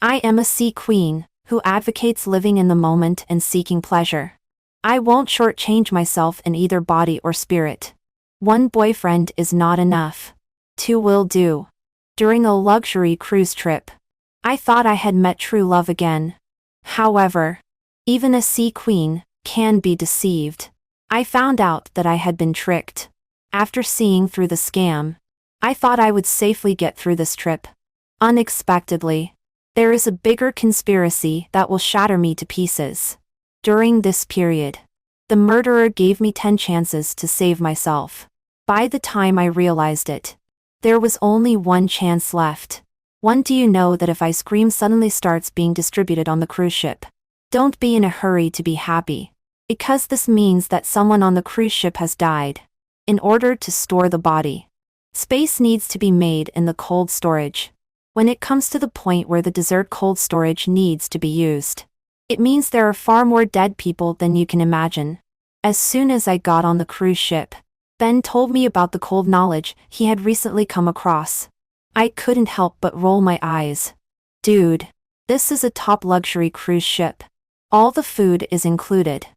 I am a sea queen, who advocates living in the moment and seeking pleasure. I won't shortchange myself in either body or spirit. One boyfriend is not enough. Two will do. During a luxury cruise trip, I thought I had met true love again. However, even a sea queen can be deceived. I found out that I had been tricked. After seeing through the scam, I thought I would safely get through this trip. Unexpectedly, there is a bigger conspiracy that will shatter me to pieces. During this period, the murderer gave me 10 chances to save myself. By the time I realized it, there was only one chance left. One, do you know that if ice cream suddenly starts being distributed on the cruise ship, don't be in a hurry to be happy, because this means that someone on the cruise ship has died. In order to store the body, space needs to be made in the cold storage. When it comes to the point where the dessert cold storage needs to be used, it means there are far more dead people than you can imagine. As soon as I got on the cruise ship, Ben told me about the cold knowledge he had recently come across. I couldn't help but roll my eyes. Dude, this is a top luxury cruise ship. All the food is included.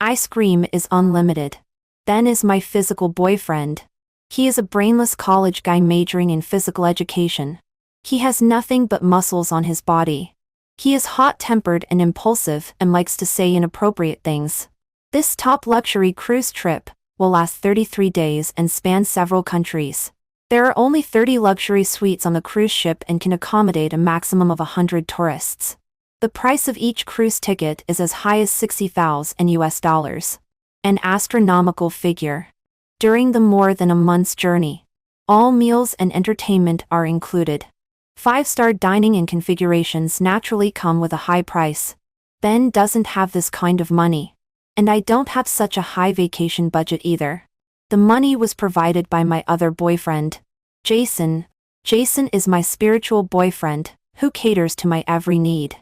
Ice cream is unlimited. Ben is my physical boyfriend. He is a brainless college guy majoring in physical education. He has nothing but muscles on his body. He is hot-tempered and impulsive and likes to say inappropriate things. This top luxury cruise trip will last 33 days and span several countries. There are only 30 luxury suites on the cruise ship and can accommodate a maximum of 100 tourists. The price of each cruise ticket is as high as $60,000. An astronomical figure. During the more than a month's journey, all meals and entertainment are included. 5-star dining and configurations naturally come with a high price. Ben doesn't have this kind of money. And I don't have such a high vacation budget either. The money was provided by my other boyfriend, Jason. Jason is my spiritual boyfriend, who caters to my every need.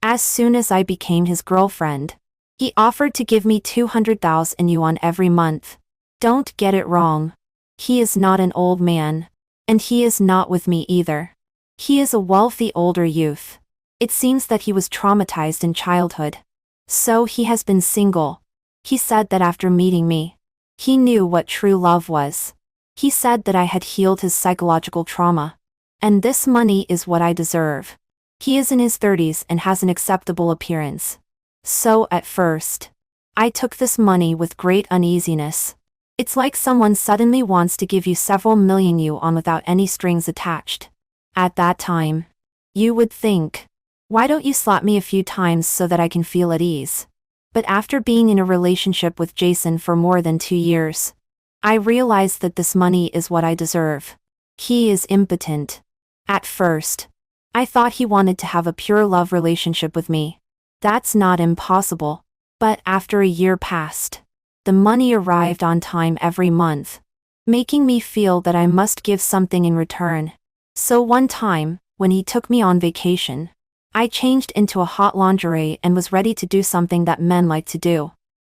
As soon as I became his girlfriend, he offered to give me 200,000 yuan every month. Don't get it wrong. He is not an old man. And he is not with me either. He is a wealthy older youth. It seems that he was traumatized in childhood. So he has been single. He said that after meeting me, he knew what true love was. He said that I had healed his psychological trauma. And this money is what I deserve. He is in his 30s and has an acceptable appearance. So at first, I took this money with great uneasiness. It's like someone suddenly wants to give you several million yuan without any strings attached. At that time, you would think, why don't you slap me a few times so that I can feel at ease? But after being in a relationship with Jason for more than 2 years, I realized that this money is what I deserve. He is impotent. At first, I thought he wanted to have a pure love relationship with me. That's not impossible. But after a year passed, the money arrived on time every month, making me feel that I must give something in return. So one time, when he took me on vacation, I changed into a hot lingerie and was ready to do something that men like to do.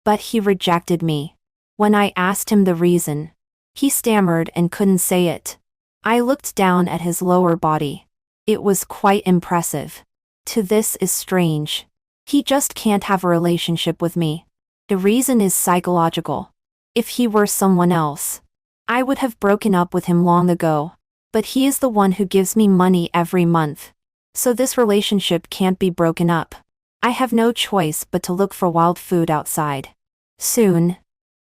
But he rejected me. When I asked him the reason, he stammered and couldn't say it. I looked down at his lower body. It was quite impressive. To this is strange. He just can't have a relationship with me. The reason is psychological. If he were someone else, I would have broken up with him long ago. But he is the one who gives me money every month. So this relationship can't be broken up. I have no choice but to look for wild food outside. Soon,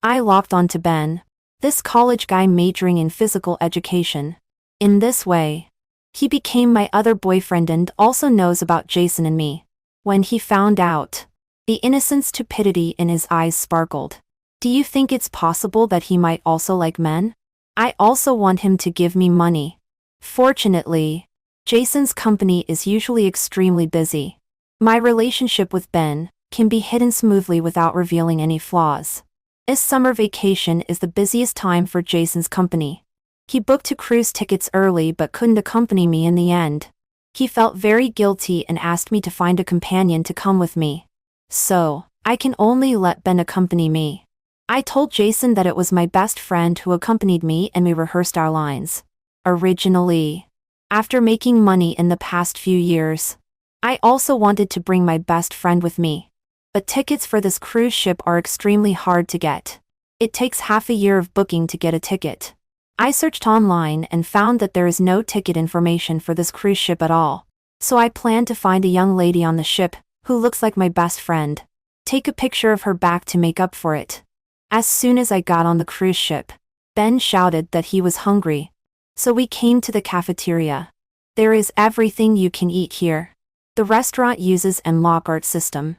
I locked onto Ben, this college guy majoring in physical education. In this way, he became my other boyfriend and also knows about Jason and me. When he found out, the innocent stupidity in his eyes sparkled. Do you think it's possible that he might also like men? I also want him to give me money. Fortunately, Jason's company is usually extremely busy. My relationship with Ben can be hidden smoothly without revealing any flaws. This summer vacation is the busiest time for Jason's company. He booked 2 cruise tickets early but couldn't accompany me in the end. He felt very guilty and asked me to find a companion to come with me. So, I can only let Ben accompany me. I told Jason that it was my best friend who accompanied me and we rehearsed our lines. Originally, after making money in the past few years, I also wanted to bring my best friend with me. But tickets for this cruise ship are extremely hard to get. It takes half a year of booking to get a ticket. I searched online and found that there is no ticket information for this cruise ship at all. So I plan to find a young lady on the ship, who looks like my best friend. Take a picture of her back to make up for it. As soon as I got on the cruise ship, Ben shouted that he was hungry. So we came to the cafeteria. There is everything you can eat here. The restaurant uses an la carte system.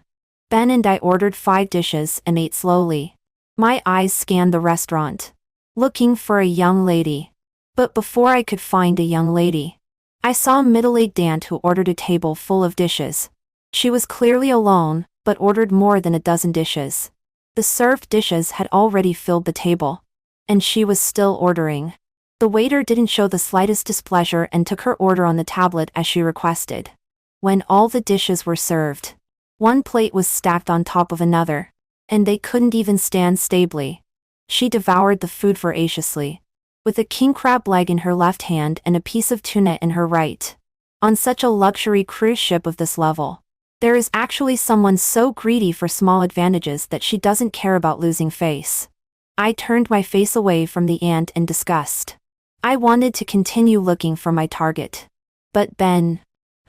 Ben and I ordered 5 dishes and ate slowly. My eyes scanned the restaurant, looking for a young lady. But before I could find a young lady, I saw a middle-aged aunt who ordered a table full of dishes. She was clearly alone, but ordered more than a dozen dishes. The served dishes had already filled the table, and she was still ordering. The waiter didn't show the slightest displeasure and took her order on the tablet as she requested. When all the dishes were served, one plate was stacked on top of another, and they couldn't even stand stably. She devoured the food voraciously, with a king crab leg in her left hand and a piece of tuna in her right. On such a luxury cruise ship of this level, there is actually someone so greedy for small advantages that she doesn't care about losing face. I turned my face away from the aunt in disgust. I wanted to continue looking for my target. But Ben,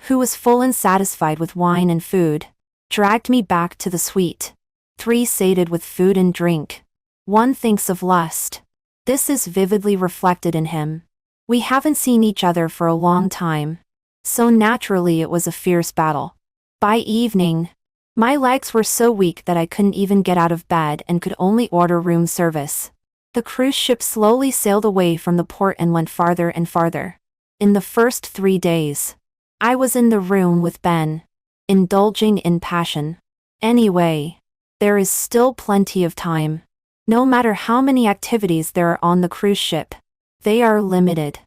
who was full and satisfied with wine and food, dragged me back to the suite. 3 sated with food and drink. 1 thinks of lust. This is vividly reflected in him. We haven't seen each other for a long time. So naturally it was a fierce battle. By evening, my legs were so weak that I couldn't even get out of bed and could only order room service. The cruise ship slowly sailed away from the port and went farther and farther. In the first 3 days, I was in the room with Ben, indulging in passion. Anyway, there is still plenty of time. No matter how many activities there are on the cruise ship, they are limited.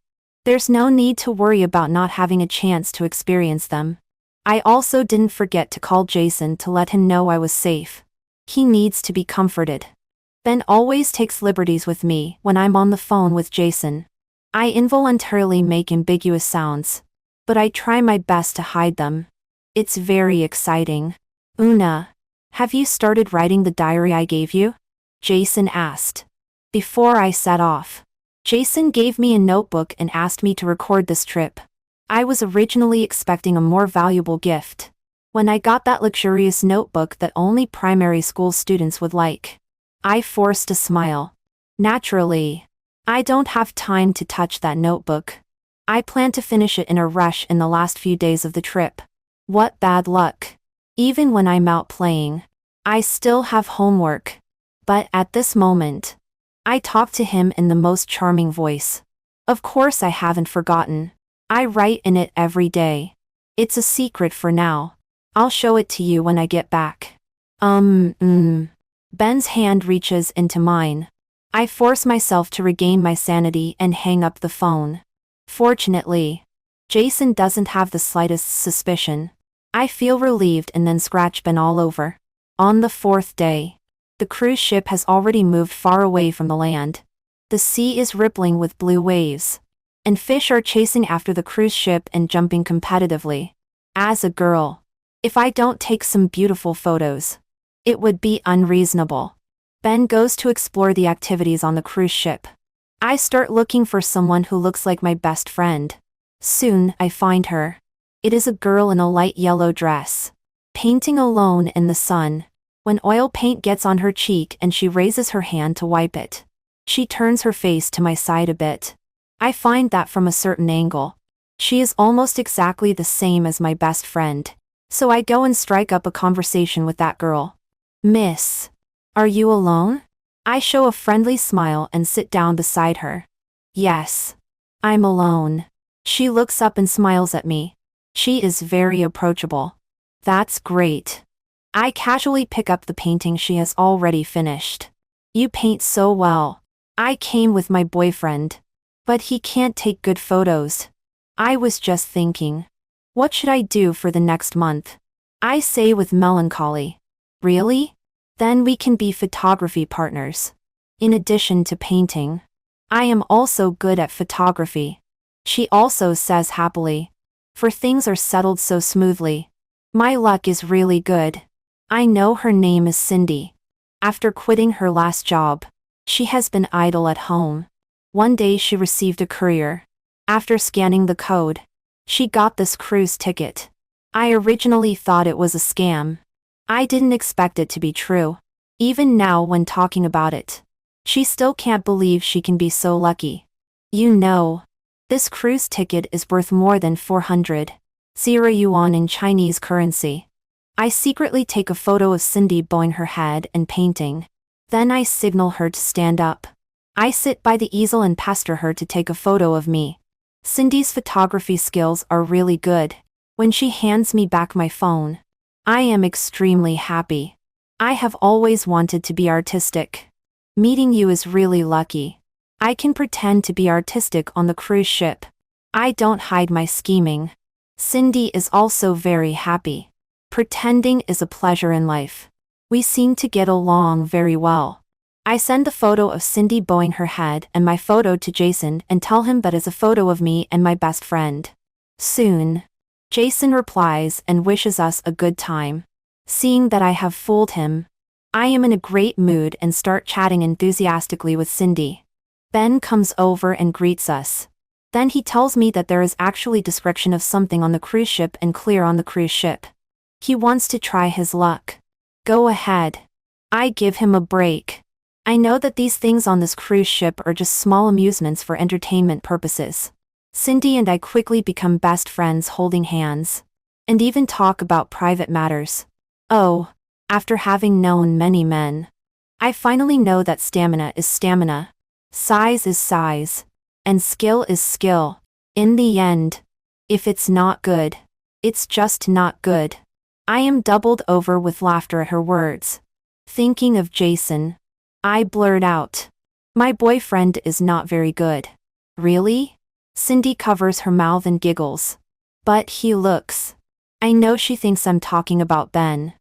There's no need to worry about not having a chance to experience them. I also didn't forget to call Jason to let him know I was safe. He needs to be comforted. Ben always takes liberties with me when I'm on the phone with Jason. I involuntarily make ambiguous sounds, but I try my best to hide them. It's very exciting. Una, have you started writing the diary I gave you? Jason asked. Before I set off, Jason gave me a notebook and asked me to record this trip. I was originally expecting a more valuable gift. When I got that luxurious notebook that only primary school students would like, I forced a smile. Naturally, I don't have time to touch that notebook. I plan to finish it in a rush in the last few days of the trip. What bad luck. Even when I'm out playing, I still have homework. But at this moment, I talk to him in the most charming voice. Of course I haven't forgotten. I write in it every day. It's a secret for now. I'll show it to you when I get back. Ben's hand reaches into mine. I force myself to regain my sanity and hang up the phone. Fortunately, Jason doesn't have the slightest suspicion. I feel relieved and then scratch Ben all over. On the 4th day, the cruise ship has already moved far away from the land. The sea is rippling with blue waves, and fish are chasing after the cruise ship and jumping competitively. As a girl, if I don't take some beautiful photos, it would be unreasonable. Ben goes to explore the activities on the cruise ship. I start looking for someone who looks like my best friend. Soon, I find her. It is a girl in a light yellow dress, painting alone in the sun. When oil paint gets on her cheek and she raises her hand to wipe it, she turns her face to my side a bit. I find that from a certain angle, she is almost exactly the same as my best friend. So I go and strike up a conversation with that girl. Miss, are you alone? I show a friendly smile and sit down beside her. Yes, I'm alone. She looks up and smiles at me. She is very approachable. That's great. I casually pick up the painting she has already finished. You paint so well. I came with my boyfriend, but he can't take good photos. I was just thinking, what should I do for the next month? I say with melancholy. Really? Then we can be photography partners. In addition to painting, I am also good at photography. She also says happily. For things are settled so smoothly. My luck is really good. I know her name is Cindy. After quitting her last job, she has been idle at home. One day she received a courier. After scanning the code, she got this cruise ticket. I originally thought it was a scam. I didn't expect it to be true. Even now when talking about it, she still can't believe she can be so lucky. You know, this cruise ticket is worth more than 400 yuan in Chinese currency. I secretly take a photo of Cindy bowing her head and painting. Then I signal her to stand up. I sit by the easel and pester her to take a photo of me. Cindy's photography skills are really good. When she hands me back my phone, I am extremely happy. I have always wanted to be artistic. Meeting you is really lucky. I can pretend to be artistic on the cruise ship. I don't hide my scheming. Cindy is also very happy. Pretending is a pleasure in life. We seem to get along very well. I send the photo of Cindy bowing her head and my photo to Jason and tell him that is a photo of me and my best friend. Soon, Jason replies and wishes us a good time. Seeing that I have fooled him, I am in a great mood and start chatting enthusiastically with Cindy. Ben comes over and greets us. Then he tells me that there is actually description of something on the cruise ship and clear on the cruise ship. He wants to try his luck. Go ahead. I give him a break. I know that these things on this cruise ship are just small amusements for entertainment purposes. Cindy and I quickly become best friends holding hands. And even talk about private matters. Oh, after having known many men, I finally know that stamina is stamina. Size is size. And skill is skill. In the end, if it's not good, it's just not good. I am doubled over with laughter at her words. Thinking of Jason, I blurt out. My boyfriend is not very good. Really? Cindy covers her mouth and giggles. But he looks. I know she thinks I'm talking about Ben.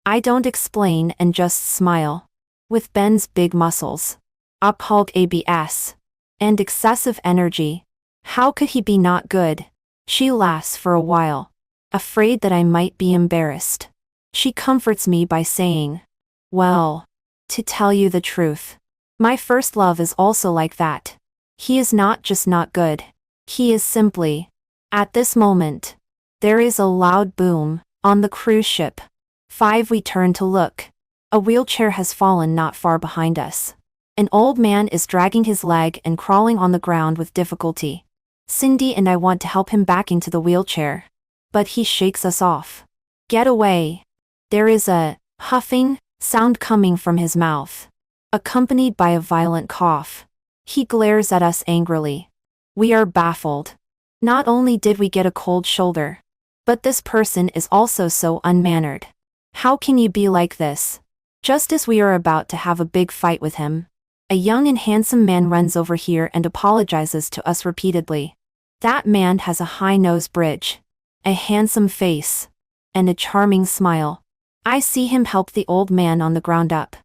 I don't explain and just smile. With Ben's big muscles, Hulk abs, and excessive energy, how could he be not good? She laughs for a while, afraid that I might be embarrassed. She comforts me by saying, well, to tell you the truth, my first love is also like that. He is not just not good. He is simply. At this moment, there is a loud boom on the cruise ship. 5 We turn to look. A wheelchair has fallen not far behind us. An old man is dragging his leg and crawling on the ground with difficulty. Cindy and I want to help him back into the wheelchair. But he shakes us off. Get away. There is a huffing sound coming from his mouth, accompanied by a violent cough. He glares at us angrily. We are baffled. Not only did we get a cold shoulder, but this person is also so unmannered. How can you be like this? Just as we are about to have a big fight with him, a young and handsome man runs over here and apologizes to us repeatedly. That man has a high nose bridge, a handsome face, and a charming smile. I see him help the old man on the ground up.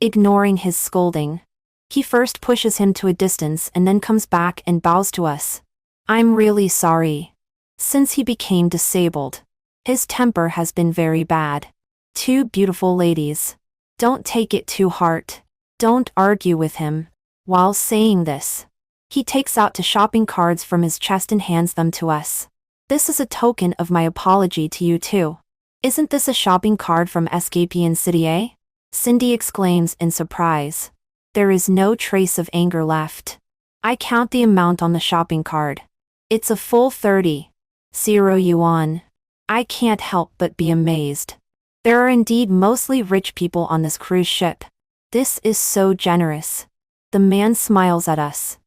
Ignoring his scolding, he first pushes him to a distance and then comes back and bows to us. I'm really sorry. Since he became disabled, his temper has been very bad. 2 beautiful ladies. Don't take it to heart. Don't argue with him. While saying this, he takes out 2 shopping cards from his chest and hands them to us. This is a token of my apology to you too. Isn't this a shopping card from Escapian City, eh? Cindy exclaims in surprise. There is no trace of anger left. I count the amount on the shopping card. It's a full 30 yuan. I can't help but be amazed. There are indeed mostly rich people on this cruise ship. This is so generous. The man smiles at us.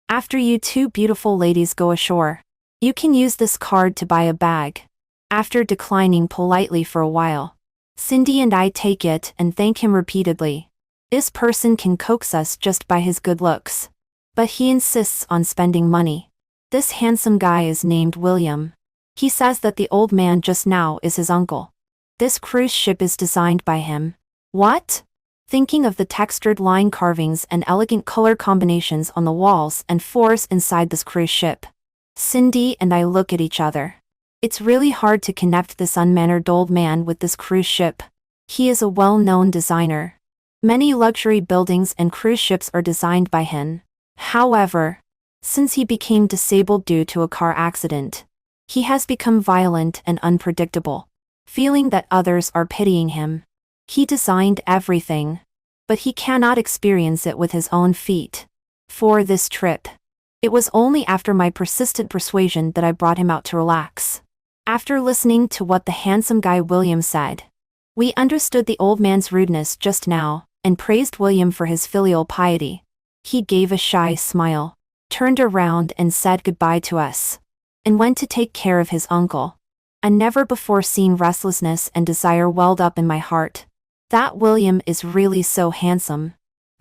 After you 2 beautiful ladies go ashore, you can use this card to buy a bag. After declining politely for a while, Cindy and I take it and thank him repeatedly. This person can coax us just by his good looks. But he insists on spending money. This handsome guy is named William. He says that the old man just now is his uncle. This cruise ship is designed by him. What? Thinking of the textured line carvings and elegant color combinations on the walls and floors inside this cruise ship, Cindy and I look at each other. It's really hard to connect this unmannered old man with this cruise ship. He is a well-known designer. Many luxury buildings and cruise ships are designed by him. However, since he became disabled due to a car accident, he has become violent and unpredictable, feeling that others are pitying him. He designed everything, but he cannot experience it with his own feet. For this trip, it was only after my persistent persuasion that I brought him out to relax. After listening to what the handsome guy William said, we understood the old man's rudeness just now, and praised William for his filial piety. He gave a shy smile, turned around and said goodbye to us, and went to take care of his uncle. A never-before-seen restlessness and desire welled up in my heart. That William is really so handsome.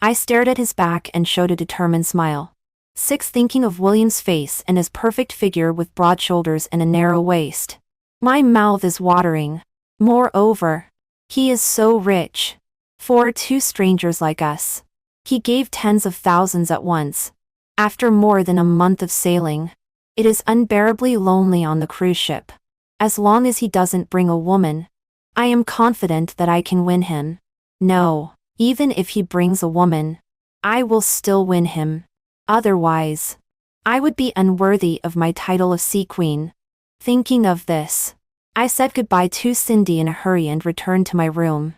I stared at his back and showed a determined smile. Thinking of William's face and his perfect figure with broad shoulders and a narrow waist. My mouth is watering. Moreover, he is so rich. For two strangers like us, he gave tens of thousands at once. After more than a month of sailing, it is unbearably lonely on the cruise ship. As long as he doesn't bring a woman, I am confident that I can win him. No, even if he brings a woman, I will still win him. Otherwise, I would be unworthy of my title of Sea Queen. Thinking of this, I said goodbye to Cindy in a hurry and returned to my room.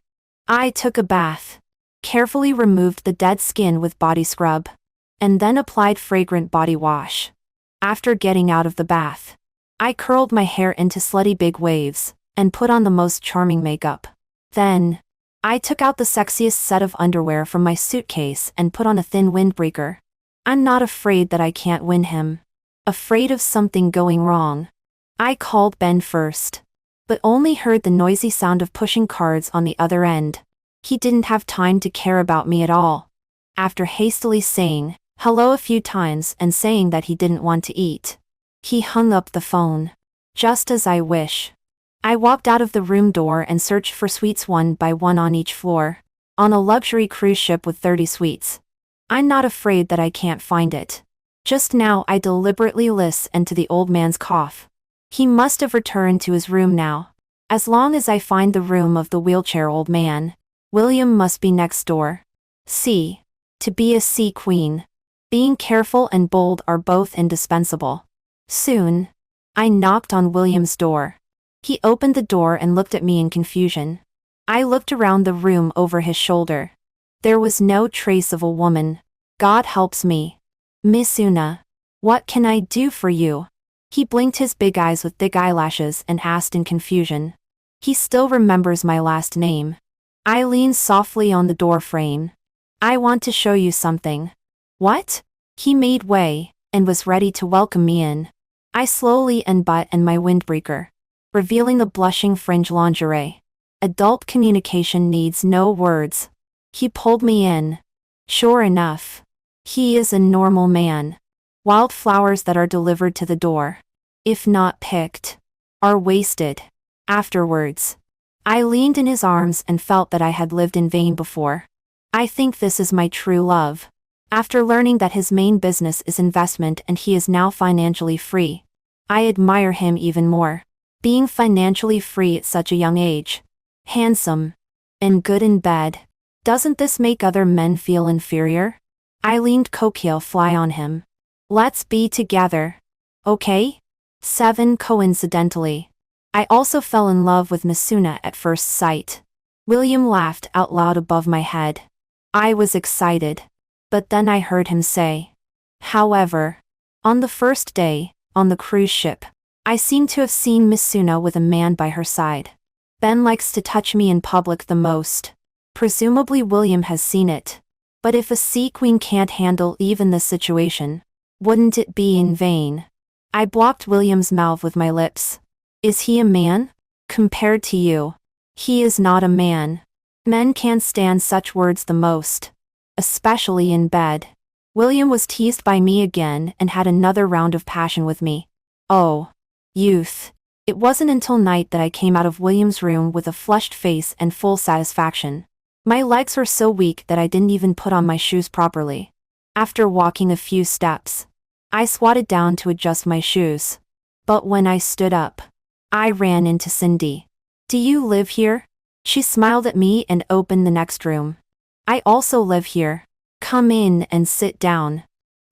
I took a bath, carefully removed the dead skin with body scrub, and then applied fragrant body wash. After getting out of the bath, I curled my hair into slutty big waves, and put on the most charming makeup. Then, I took out the sexiest set of underwear from my suitcase and put on a thin windbreaker. I'm not afraid that I can't win him. Afraid of something going wrong. I called Ben first, but only heard the noisy sound of pushing cards on the other end. He didn't have time to care about me at all. After hastily saying hello a few times and saying that he didn't want to eat, he hung up the phone. Just as I wish. I walked out of the room door and searched for suites one by one on each floor. On a luxury cruise ship with 30 suites. I'm not afraid that I can't find it. Just now I deliberately listened to the old man's cough. He must have returned to his room now. As long as I find the room of the wheelchair old man, William must be next door. See, to be a sea queen, being careful and bold are both indispensable. Soon, I knocked on William's door. He opened the door and looked at me in confusion. I looked around the room over his shoulder. There was no trace of a woman. God helps me. Miss Una, what can I do for you? He blinked his big eyes with thick eyelashes and asked in confusion. He still remembers my last name. I leaned softly on the door frame. I want to show you something. What? He made way, and was ready to welcome me in. I slowly unbuttoned my windbreaker, revealing the blushing fringe lingerie. Adult communication needs no words. He pulled me in. Sure enough, he is a normal man. Wildflowers that are delivered to the door, if not picked, are wasted. Afterwards, I leaned in his arms and felt that I had lived in vain before. I think this is my true love. After learning that his main business is investment and he is now financially free, I admire him even more. Being financially free at such a young age, handsome, and good in bed, doesn't this make other men feel inferior? I leaned coquetteously on him. Let's be together. Okay? 7. Coincidentally, I also fell in love with Miss Una at first sight. William laughed out loud above my head. I was excited. But then I heard him say, however, on the first day, on the cruise ship, I seem to have seen Miss Una with a man by her side. Ben likes to touch me in public the most. Presumably William has seen it. But if a sea queen can't handle even this situation, wouldn't it be in vain? I blocked William's mouth with my lips. Is he a man? Compared to you, he is not a man. Men can't stand such words the most. Especially in bed. William was teased by me again and had another round of passion with me. Oh, youth. It wasn't until night that I came out of William's room with a flushed face and full satisfaction. My legs were so weak that I didn't even put on my shoes properly. After walking a few steps, I squatted down to adjust my shoes. But when I stood up, I ran into Cindy. Do you live here? She smiled at me and opened the next room. I also live here. Come in and sit down.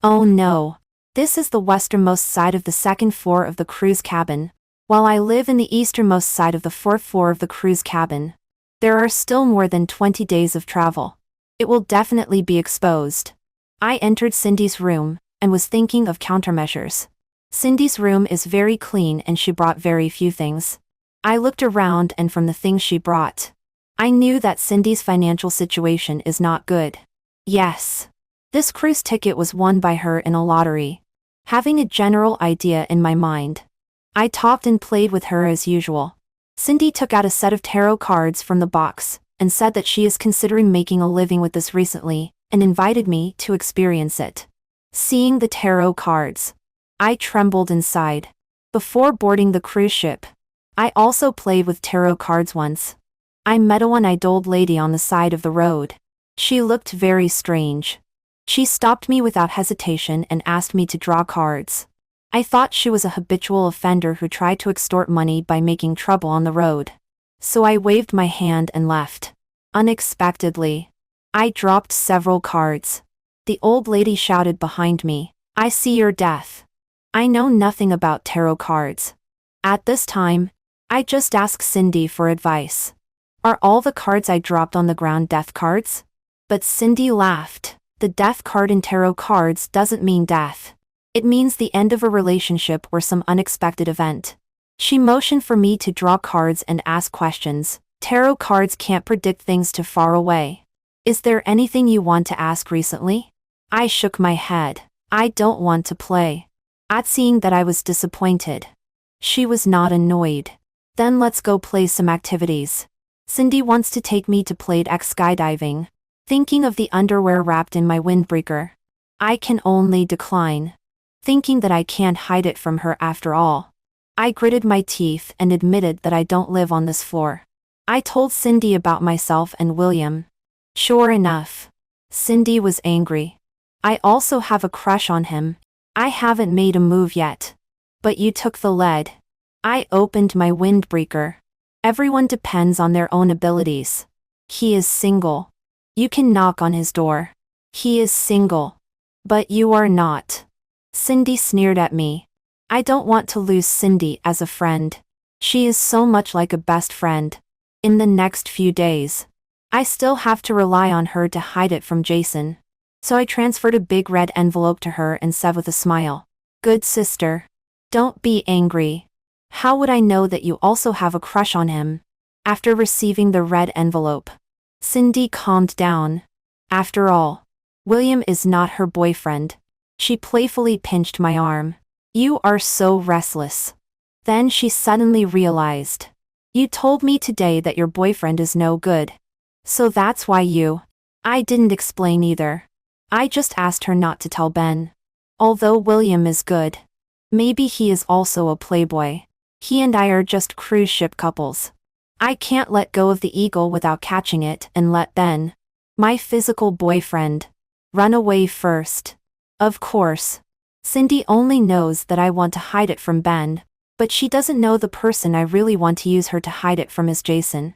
Oh no. This is the westernmost side of the second floor of the crew's cabin, while I live in the easternmost side of the fourth floor of the crew's cabin. There are still more than 20 days of travel. It will definitely be exposed. I entered Cindy's room and was thinking of countermeasures. Cindy's room is very clean and she brought very few things. I looked around and from the things she brought, I knew that Cindy's financial situation is not good. Yes. This cruise ticket was won by her in a lottery. Having a general idea in my mind, I talked and played with her as usual. Cindy took out a set of tarot cards from the box and said that she is considering making a living with this recently and invited me to experience it. Seeing the tarot cards, I trembled inside. Before boarding the cruise ship, I also played with tarot cards once. I met a one-eyed old lady on the side of the road. She looked very strange. She stopped me without hesitation and asked me to draw cards. I thought she was a habitual offender who tried to extort money by making trouble on the road. So I waved my hand and left. Unexpectedly, I dropped several cards. The old lady shouted behind me, "I see your death." I know nothing about tarot cards. At this time, I just asked Cindy for advice. Are all the cards I dropped on the ground death cards? But Cindy laughed. The death card in tarot cards doesn't mean death. It means the end of a relationship or some unexpected event. She motioned for me to draw cards and ask questions. Tarot cards can't predict things too far away. Is there anything you want to ask recently? I shook my head. I don't want to play. At seeing that I was disappointed, she was not annoyed. Then let's go play some activities. Cindy wants to take me to Plate X skydiving. Thinking of the underwear wrapped in my windbreaker, I can only decline. Thinking that I can't hide it from her after all, I gritted my teeth and admitted that I don't live on this floor. I told Cindy about myself and William. Sure enough, Cindy was angry. I also have a crush on him. I haven't made a move yet. But you took the lead. I opened my windbreaker. Everyone depends on their own abilities. He is single. You can knock on his door. He is single. But you are not. Cindy sneered at me. I don't want to lose Cindy as a friend. She is so much like a best friend. In the next few days, I still have to rely on her to hide it from Jason. So I transferred a big red envelope to her and said with a smile, "Good sister. Don't be angry. How would I know that you also have a crush on him?" After receiving the red envelope, Cindy calmed down. After all, William is not her boyfriend. She playfully pinched my arm. You are so restless. Then she suddenly realized. You told me today that your boyfriend is no good. So that's why you. I didn't explain either. I just asked her not to tell Ben. Although William is good, maybe he is also a playboy. He and I are just cruise ship couples. I can't let go of the eagle without catching it and let Ben, my physical boyfriend, run away first. Of course, Cindy only knows that I want to hide it from Ben, but she doesn't know the person I really want to use her to hide it from is Jason.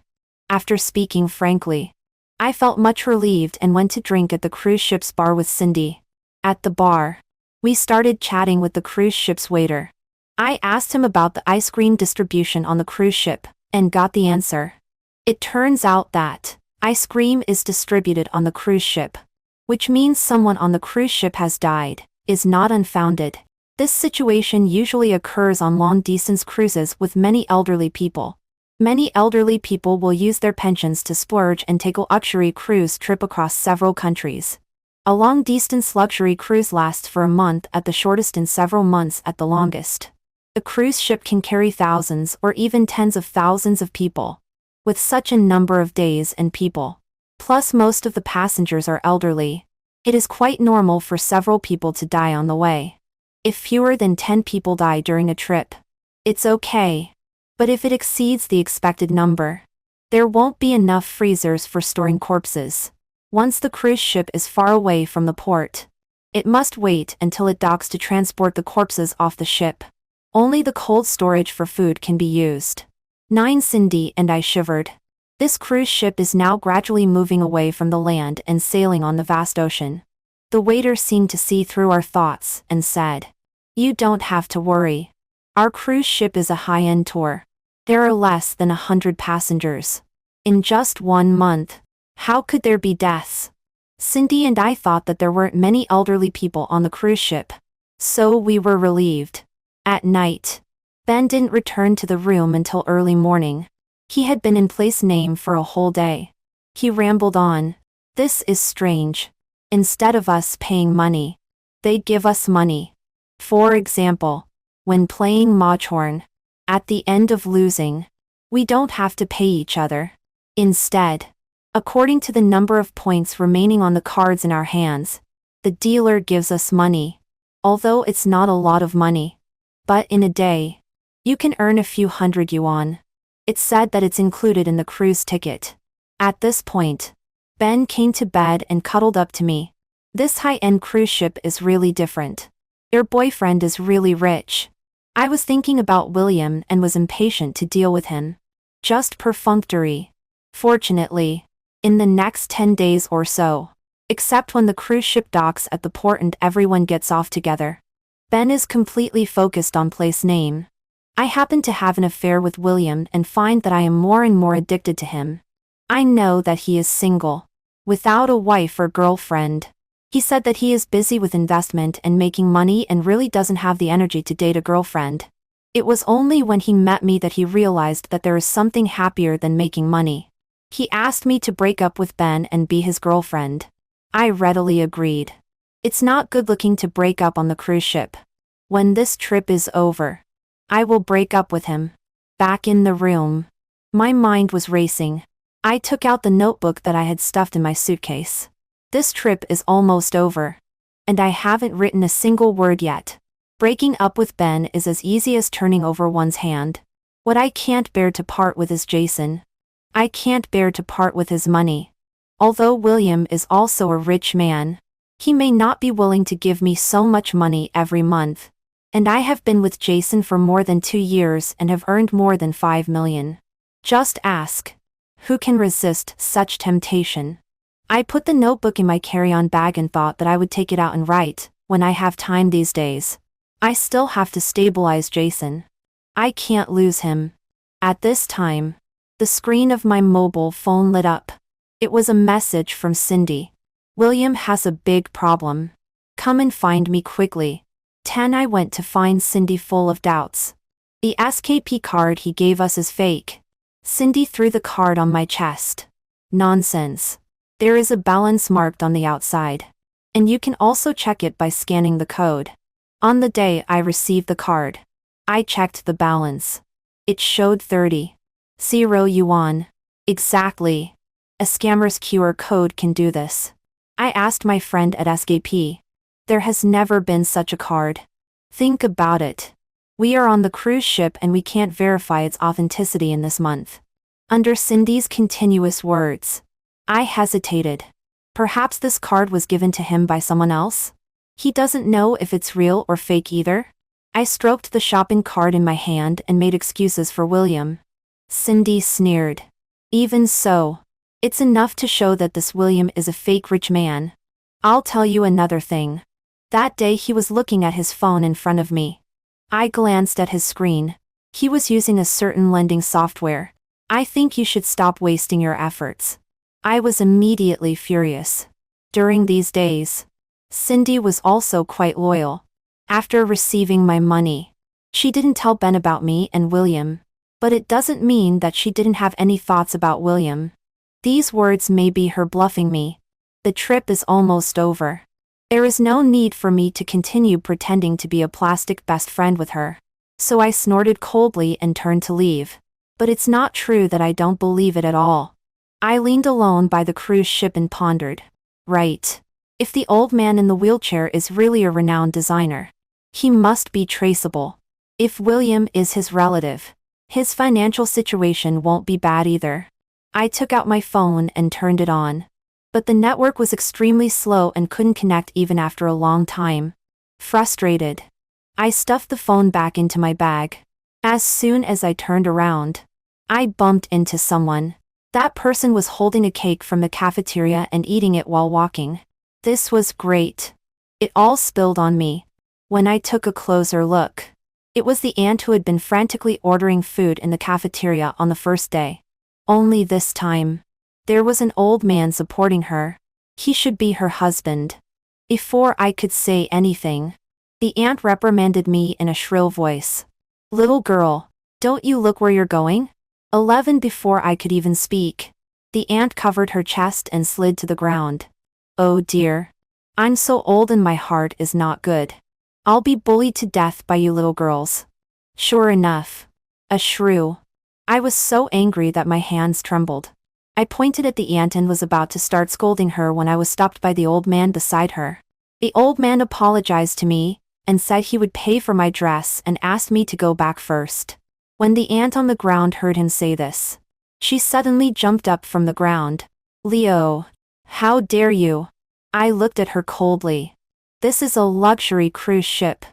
After speaking frankly, I felt much relieved and went to drink at the cruise ship's bar with Cindy. At the bar, we started chatting with the cruise ship's waiter. I asked him about the ice cream distribution on the cruise ship, and got the answer. It turns out that ice cream is distributed on the cruise ship, which means someone on the cruise ship has died, is not unfounded. This situation usually occurs on long-distance cruises with many elderly people. Many elderly people will use their pensions to splurge and take a luxury cruise trip across several countries. A long-distance luxury cruise lasts for a month at the shortest and several months at the longest. A cruise ship can carry thousands or even tens of thousands of people. With such a number of days and people, plus most of the passengers are elderly, it is quite normal for several people to die on the way. If fewer than 10 people die during a trip, it's okay. But if it exceeds the expected number, there won't be enough freezers for storing corpses. Once the cruise ship is far away from the port, it must wait until it docks to transport the corpses off the ship. Only the cold storage for food can be used. 9. Cindy and I shivered. This cruise ship is now gradually moving away from the land and sailing on the vast ocean. The waiter seemed to see through our thoughts and said, "You don't have to worry. Our cruise ship is a high-end tour. There are less than 100 passengers. In just 1 month, how could there be deaths?" Cindy and I thought that there weren't many elderly people on the cruise ship, so we were relieved. At night, Ben didn't return to the room until early morning. He had been in place name for a whole day. He rambled on. "This is strange. Instead of us paying money, they'd give us money. For example, when playing Mahjong, at the end of losing, we don't have to pay each other. Instead, according to the number of points remaining on the cards in our hands, the dealer gives us money. Although it's not a lot of money. But in a day, you can earn a few hundred yuan. It's said that it's included in the cruise ticket." At this point, Ben came to bed and cuddled up to me. "This high-end cruise ship is really different. Your boyfriend is really rich." I was thinking about William and was impatient to deal with him. Just perfunctory. Fortunately, in the next 10 days or so, except when the cruise ship docks at the port and everyone gets off together, Ben is completely focused on place name. I happen to have an affair with William and find that I am more and more addicted to him. I know that he is single, without a wife or girlfriend. He said that he is busy with investment and making money and really doesn't have the energy to date a girlfriend. It was only when he met me that he realized that there is something happier than making money. He asked me to break up with Ben and be his girlfriend. I readily agreed. It's not good looking to break up on the cruise ship. When this trip is over, I will break up with him. Back in the room, my mind was racing. I took out the notebook that I had stuffed in my suitcase. This trip is almost over, and I haven't written a single word yet. Breaking up with Ben is as easy as turning over one's hand. What I can't bear to part with is Jason. I can't bear to part with his money. Although William is also a rich man, he may not be willing to give me so much money every month. And I have been with Jason for more than 2 years and have earned more than 5 million. Just ask. Who can resist such temptation? I put the notebook in my carry-on bag and thought that I would take it out and write, when I have time these days. I still have to stabilize Jason. I can't lose him. At this time, the screen of my mobile phone lit up. It was a message from Cindy. "William has a big problem. Come and find me quickly." 10. I went to find Cindy full of doubts. "The SKP card he gave us is fake." Cindy threw the card on my chest. "Nonsense. There is a balance marked on the outside. And you can also check it by scanning the code." On the day I received the card, I checked the balance. It showed 30 yuan. Exactly. A scammer's QR code can do this. I asked my friend at SKP. There has never been such a card. Think about it. We are on the cruise ship and we can't verify its authenticity in this month. Under Cindy's continuous words, I hesitated. Perhaps this card was given to him by someone else? He doesn't know if it's real or fake either? I stroked the shopping cart in my hand and made excuses for William. Cindy sneered. "Even so, it's enough to show that this William is a fake rich man. I'll tell you another thing. That day he was looking at his phone in front of me. I glanced at his screen. He was using a certain lending software. I think you should stop wasting your efforts." I was immediately furious. During these days, Cindy was also quite loyal. After receiving my money, she didn't tell Ben about me and William. But it doesn't mean that she didn't have any thoughts about William. These words may be her bluffing me. The trip is almost over. There is no need for me to continue pretending to be a plastic best friend with her. So I snorted coldly and turned to leave. But it's not true that I don't believe it at all. I leaned alone by the cruise ship and pondered. Right. If the old man in the wheelchair is really a renowned designer, he must be traceable. If William is his relative, his financial situation won't be bad either. I took out my phone and turned it on. But the network was extremely slow and couldn't connect even after a long time. Frustrated, I stuffed the phone back into my bag. As soon as I turned around, I bumped into someone. That person was holding a cake from the cafeteria and eating it while walking. This was great. It all spilled on me. When I took a closer look, it was the aunt who had been frantically ordering food in the cafeteria on the first day. Only this time, there was an old man supporting her. He should be her husband. Before I could say anything, the aunt reprimanded me in a shrill voice. "Little girl, don't you look where you're going?" 11 Before I could even speak, the aunt covered her chest and slid to the ground. Oh dear. I'm so old and my heart is not good. I'll be bullied to death by you little girls. Sure enough. A shrew. I was so angry that my hands trembled. I pointed at the aunt and was about to start scolding her when I was stopped by the old man beside her. The old man apologized to me and said he would pay for my dress and asked me to go back first. When the aunt on the ground heard him say this, she suddenly jumped up from the ground. "Leo, how dare you?" I looked at her coldly. This is a luxury cruise ship.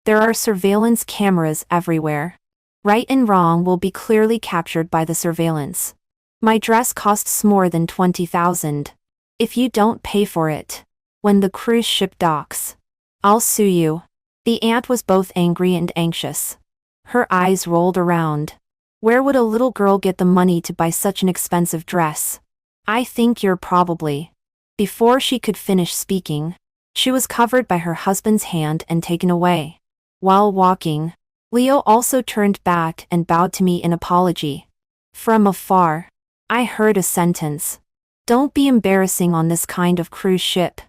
There are surveillance cameras everywhere. Right and wrong will be clearly captured by the surveillance. My dress costs more than 20,000. If you don't pay for it, when the cruise ship docks, I'll sue you. The aunt was both angry and anxious. Her eyes rolled around. Where would a little girl get the money to buy such an expensive dress? I think you're probably. Before she could finish speaking, she was covered by her husband's hand and taken away. While walking, Leo also turned back and bowed to me in apology. From afar, I heard a sentence. "Don't be embarrassing on this kind of cruise ship.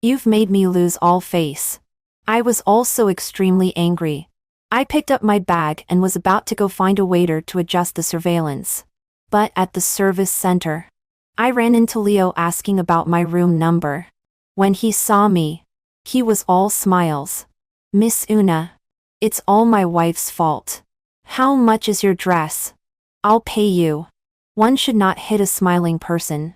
You've made me lose all face." I was also extremely angry. I picked up my bag and was about to go find a waiter to adjust the surveillance. But at the service center, I ran into Leo asking about my room number. When he saw me, he was all smiles. "Miss Una, it's all my wife's fault. How much is your dress? I'll pay you." One should not hit a smiling person.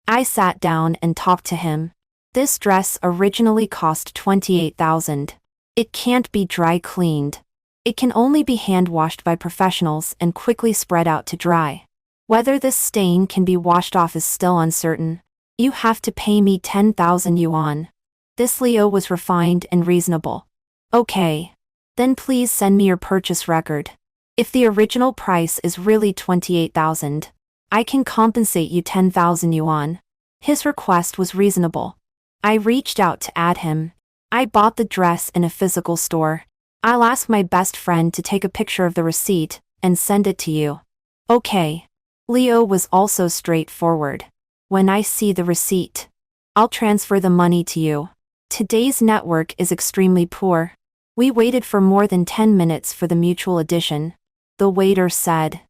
I sat down and talked to him. This dress originally cost 28,000. It can't be dry cleaned. It can only be hand washed by professionals and quickly spread out to dry. Whether this stain can be washed off is still uncertain. You have to pay me 10,000 yuan. This Leo was refined and reasonable. Okay. Then please send me your purchase record. If the original price is really 28,000, I can compensate you 10,000 yuan. His request was reasonable. I reached out to add him. I bought the dress in a physical store. I'll ask my best friend to take a picture of the receipt and send it to you. Okay. Leo was also straightforward. When I see the receipt, I'll transfer the money to you. Today's network is extremely poor. We waited for more than 10 minutes for the mutual edition. The waiter said,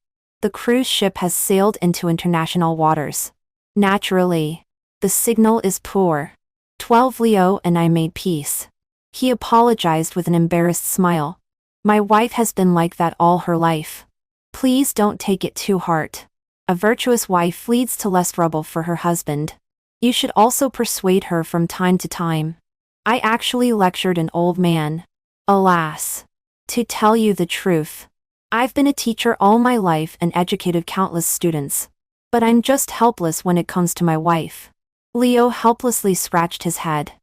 "The cruise ship has sailed into international waters. Naturally, the signal is poor." 12 Leo and I made peace. He apologized with an embarrassed smile. "My wife has been like that all her life. Please don't take it too hard. A virtuous wife leads to less trouble for her husband. You should also persuade her from time to time." I actually lectured an old man. Alas. To tell you the truth, I've been a teacher all my life and educated countless students. But I'm just helpless when it comes to my wife. Leo helplessly scratched his head.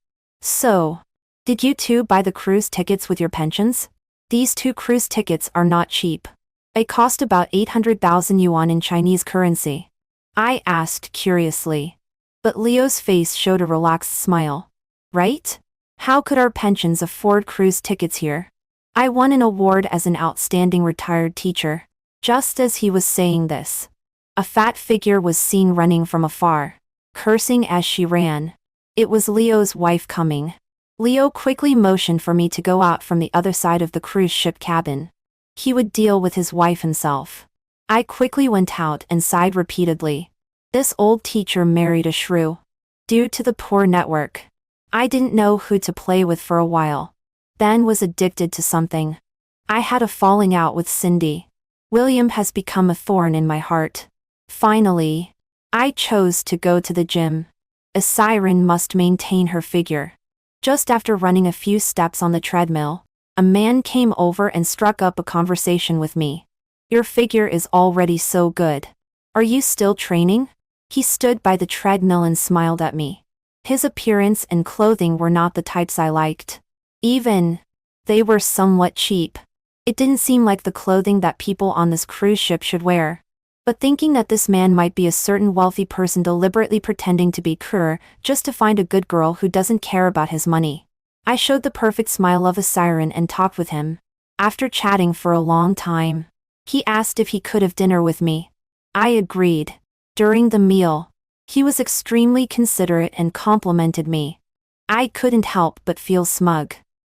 "So, did you two buy the cruise tickets with your pensions?" "These 2 cruise tickets are not cheap. They cost about 800,000 yuan in Chinese currency." I asked curiously. But Leo's face showed a relaxed smile. "Right? How could our pensions afford cruise tickets here? I won an award as an outstanding retired teacher." Just as he was saying this, a fat figure was seen running from afar, cursing as she ran. It was Leo's wife coming. Leo quickly motioned for me to go out from the other side of the cruise ship cabin. He would deal with his wife himself. I quickly went out and sighed repeatedly. This old teacher married a shrew. Due to the poor network, I didn't know who to play with for a while. Then was addicted to something. I had a falling out with Cindy. William has become a thorn in my heart. Finally, I chose to go to the gym. A siren must maintain her figure. Just after running a few steps on the treadmill, A man came over and struck up a conversation with me. Your figure is already so good. Are you still training? He stood by the treadmill and smiled at me. His appearance and clothing were not the types I liked. Even, they were somewhat cheap. It didn't seem like the clothing that people on this cruise ship should wear. But thinking that this man might be a certain wealthy person deliberately pretending to be poor just to find a good girl who doesn't care about his money, I showed the perfect smile of a siren and talked with him. After chatting for a long time, he asked if he could have dinner with me. I agreed. During the meal, he was extremely considerate and complimented me. I couldn't help but feel smug.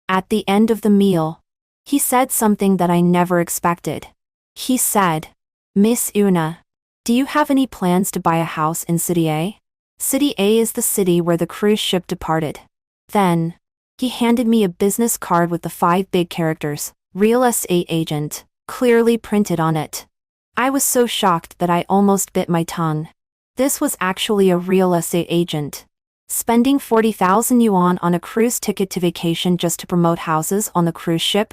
At the end of the meal, he said something that I never expected. He said, "Miss Una, do you have any plans to buy a house in City A? City A is the city where the cruise ship departed." Then, he handed me a business card with the 5 big characters, "Real Estate Agent," clearly printed on it. I was so shocked that I almost bit my tongue. This was actually a real estate agent. Spending 40,000 yuan on a cruise ticket to vacation just to promote houses on the cruise ship?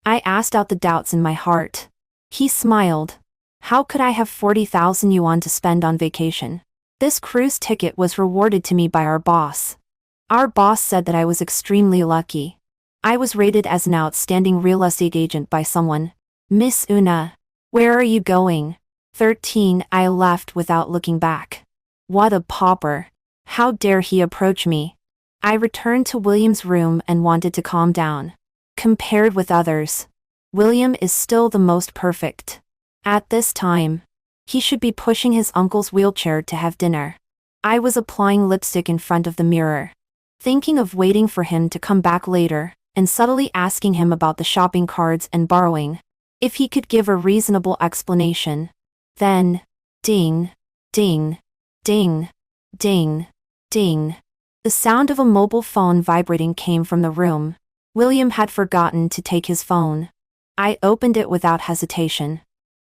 I asked out the doubts in my heart. He smiled. How could I have 40,000 yuan to spend on vacation? This cruise ticket was rewarded to me by our boss. Our boss said that I was extremely lucky. I was rated as an outstanding real estate agent by someone. "Miss Una, where are you going?" 13. I left without looking back. What a pauper. How dare he approach me? I returned to William's room and wanted to calm down. Compared with others, William is still the most perfect. At this time, he should be pushing his uncle's wheelchair to have dinner. I was applying lipstick in front of the mirror, thinking of waiting for him to come back later, and subtly asking him about the shopping cards and borrowing. If he could give a reasonable explanation. Then, ding, ding, ding, ding, ding. The sound of a mobile phone vibrating came from the room. William had forgotten to take his phone. I opened it without hesitation.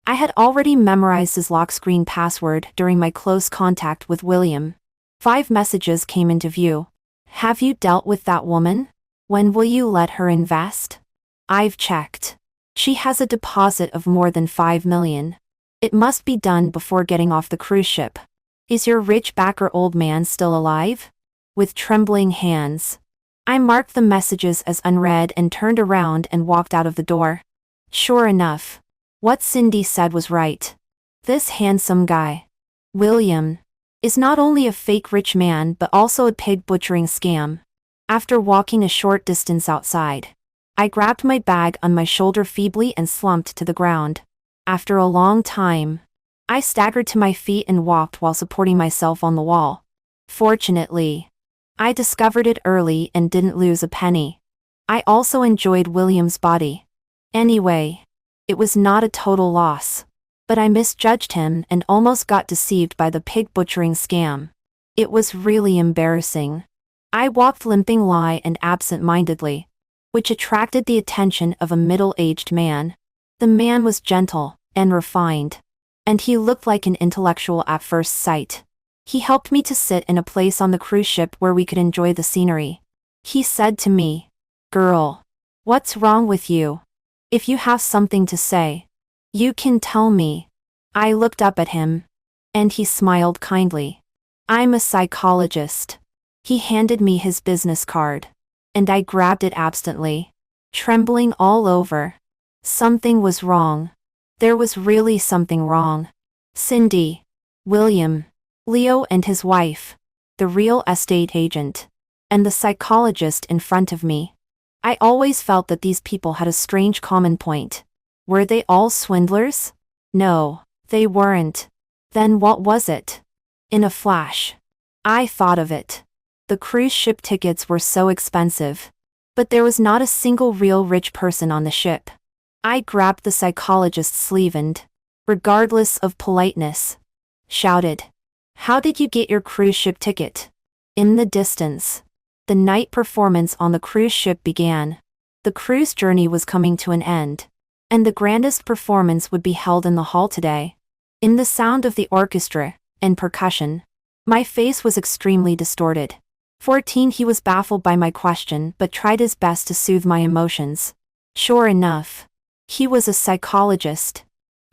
I had already memorized his lock screen password during my close contact with William. 5 messages came into view. Have you dealt with that woman? When will you let her invest? I've checked. She has a deposit of more than 5 million. It must be done before getting off the cruise ship. Is your rich backer old man still alive? With trembling hands, I marked the messages as unread and turned around and walked out of the door. Sure enough, what Cindy said was right. This handsome guy, William, is not only a fake rich man but also a pig butchering scam. After walking a short distance outside, I grabbed my bag on my shoulder feebly and slumped to the ground. After a long time, I staggered to my feet and walked while supporting myself on the wall. Fortunately, I discovered it early and didn't lose a penny. I also enjoyed William's body. Anyway, it was not a total loss. But I misjudged him and almost got deceived by the pig butchering scam. It was really embarrassing. I walked limping and absent-mindedly, which attracted the attention of a middle-aged man. The man was gentle and refined, and he looked like an intellectual at first sight. He helped me to sit in a place on the cruise ship where we could enjoy the scenery. He said to me, "Girl, what's wrong with you? If you have something to say, you can tell me." I looked up at him, and he smiled kindly. "I'm a psychologist." He handed me his business card, and I grabbed it absently, trembling all over. Something was wrong. There was really something wrong. Cindy, William, Leo and his wife, the real estate agent, and the psychologist in front of me. I always felt that these people had a strange common point. Were they all swindlers? No, they weren't. Then what was it? In a flash, I thought of it. The cruise ship tickets were so expensive, but there was not a single real rich person on the ship. I grabbed the psychologist's sleeve and, regardless of politeness, shouted, "How did you get your cruise ship ticket?" In the distance, the night performance on the cruise ship began. The cruise journey was coming to an end, and the grandest performance would be held in the hall today. In the sound of the orchestra and percussion, my face was extremely distorted. 14. He was baffled by my question but tried his best to soothe my emotions. Sure enough, he was a psychologist.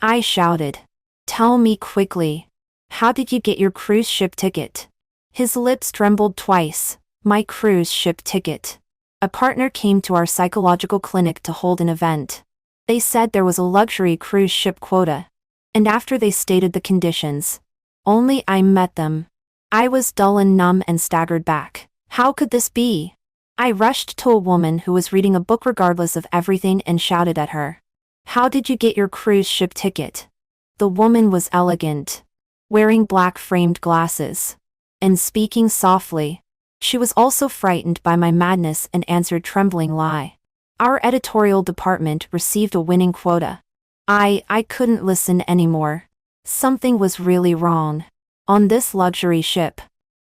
I shouted. Tell me quickly. How did you get your cruise ship ticket? His lips trembled twice. My cruise ship ticket. A partner came to our psychological clinic to hold an event. They said there was a luxury cruise ship quota. And after they stated the conditions, only I met them. I was dull and numb and staggered back. How could this be? I rushed to a woman who was reading a book regardless of everything and shouted at her. How did you get your cruise ship ticket? The woman was elegant, wearing black framed glasses, and speaking softly. She was also frightened by my madness and answered trembling lie. Our editorial department received a winning quota. I couldn't listen anymore. Something was really wrong. On this luxury ship,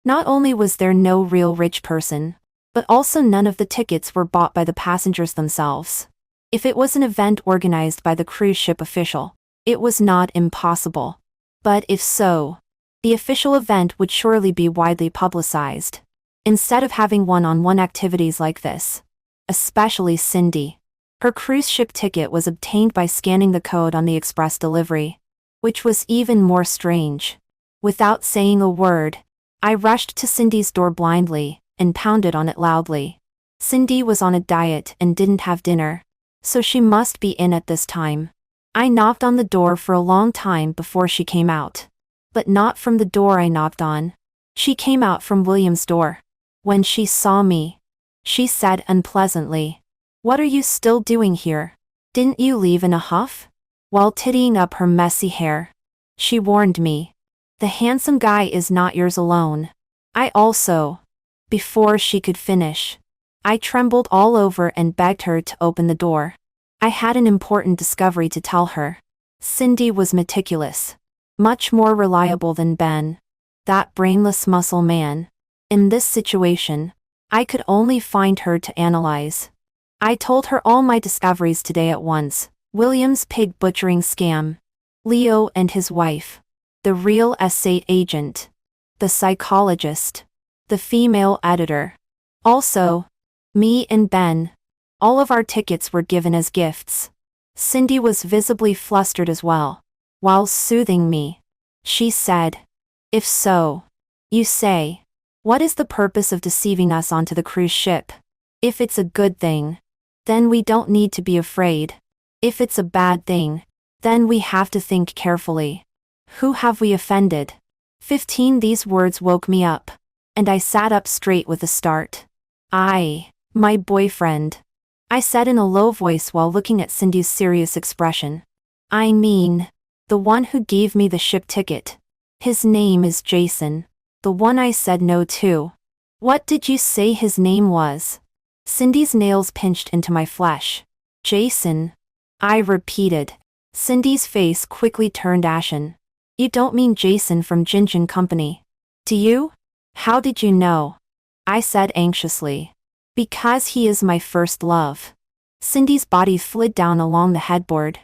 not only was there no real rich person, but also none of the tickets were bought by the passengers themselves. If it was an event organized by the cruise ship official, it was not impossible. But if so, the official event would surely be widely publicized. Instead of having one-on-one activities like this, especially Cindy, her cruise ship ticket was obtained by scanning the code on the express delivery, which was even more strange. Without saying a word, I rushed to Cindy's door blindly and pounded on it loudly. Cindy was on a diet and didn't have dinner, so she must be in at this time. I knocked on the door for a long time before she came out. But not from the door I knocked on. She came out from William's door. When she saw me, she said unpleasantly, "What are you still doing here? Didn't you leave in a huff?" While tidying up her messy hair, she warned me, "The handsome guy is not yours alone." I also. Before she could finish, I trembled all over and begged her to open the door. I had an important discovery to tell her. Cindy was meticulous, much more reliable than Ben, that brainless muscle man. In this situation, I could only find her to analyze. I told her all my discoveries today at once. William's pig butchering scam, Leo and his wife, the real estate agent, the psychologist, the female editor. Also, me and Ben. All of our tickets were given as gifts. Cindy was visibly flustered as well. While soothing me, she said, "If so, you say, what is the purpose of deceiving us onto the cruise ship? If it's a good thing, then we don't need to be afraid. If it's a bad thing, then we have to think carefully. Who have we offended?" 15 These words woke me up, and I sat up straight with a start. My boyfriend," I said in a low voice while looking at Cindy's serious expression. "I mean, the one who gave me the ship ticket. His name is Jason. The one I said no to." "What did you say his name was?" Cindy's nails pinched into my flesh. "Jason," I repeated. Cindy's face quickly turned ashen. "You don't mean Jason from Jinjin Company, do you?" "How did you know?" I said anxiously. "Because he is my first love." Cindy's body slid down along the headboard.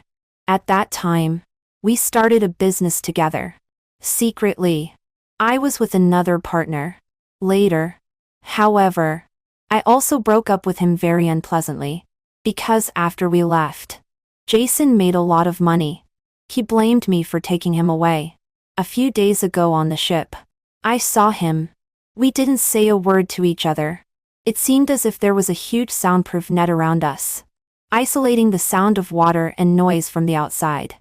"At that time, we started a business together. Secretly. I was with another partner. Later, however, I also broke up with him very unpleasantly. Because after we left, Jason made a lot of money. He blamed me for taking him away. A few days ago on the ship, I saw him. We didn't say a word to each other. It seemed as if there was a huge soundproof net around us, isolating the sound of water and noise from the outside.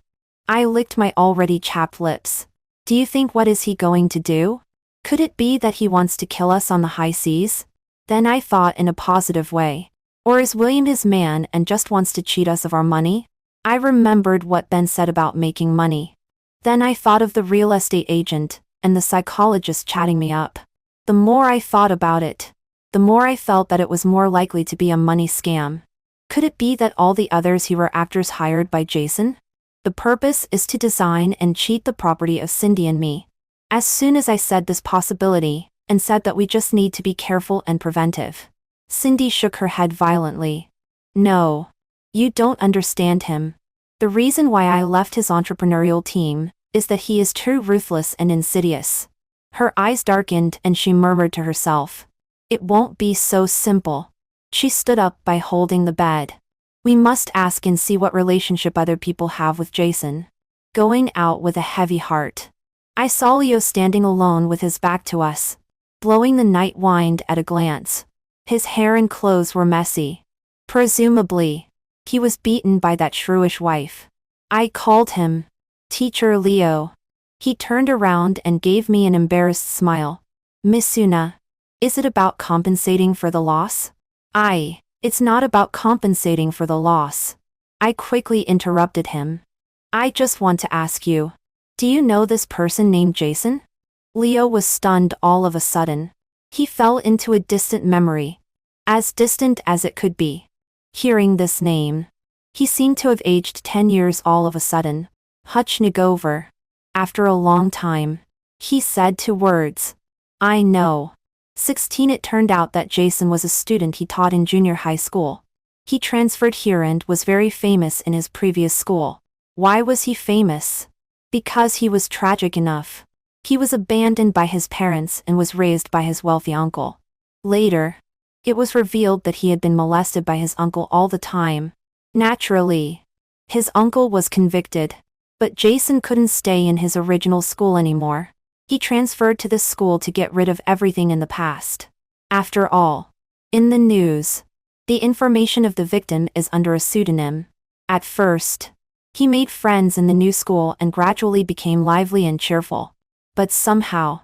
I licked my already chapped lips. Do you think what is he going to do? Could it be that he wants to kill us on the high seas? Then I thought in a positive way. Or is William his man and just wants to cheat us of our money? I remembered what Ben said about making money. Then I thought of the real estate agent and the psychologist chatting me up. The more I thought about it, the more I felt that it was more likely to be a money scam. Could it be that all the others here were actors hired by Jason? The purpose is to design and cheat the property of Cindy and me. As soon as I said this possibility, and said that we just need to be careful and preventive, Cindy shook her head violently. "No. You don't understand him. The reason why I left his entrepreneurial team is that he is too ruthless and insidious." Her eyes darkened and she murmured to herself, "It won't be so simple." She stood up by holding the bed. We must ask and see what relationship other people have with Jason. Going out with a heavy heart. I saw Leo standing alone with his back to us, blowing the night wind at a glance. His hair and clothes were messy. Presumably, he was beaten by that shrewish wife. I called him, Teacher Leo. He turned around and gave me an embarrassed smile. Miss Una, is it about compensating for the loss? It's not about compensating for the loss. I quickly interrupted him. I just want to ask you, do you know this person named Jason? Leo was stunned all of a sudden. He fell into a distant memory. As distant as it could be. Hearing this name, he seemed to have aged 10 years all of a sudden. Huchnagover. After a long time, he said 2 words. I know. 16. It turned out that Jason was a student he taught in junior high school. He transferred here and was very famous in his previous school. Why was he famous? Because he was tragic enough. He was abandoned by his parents and was raised by his wealthy uncle. Later, it was revealed that he had been molested by his uncle all the time. Naturally, his uncle was convicted. But Jason couldn't stay in his original school anymore. He transferred to this school to get rid of everything in the past. After all, in the news, the information of the victim is under a pseudonym. At first, he made friends in the new school and gradually became lively and cheerful. But somehow,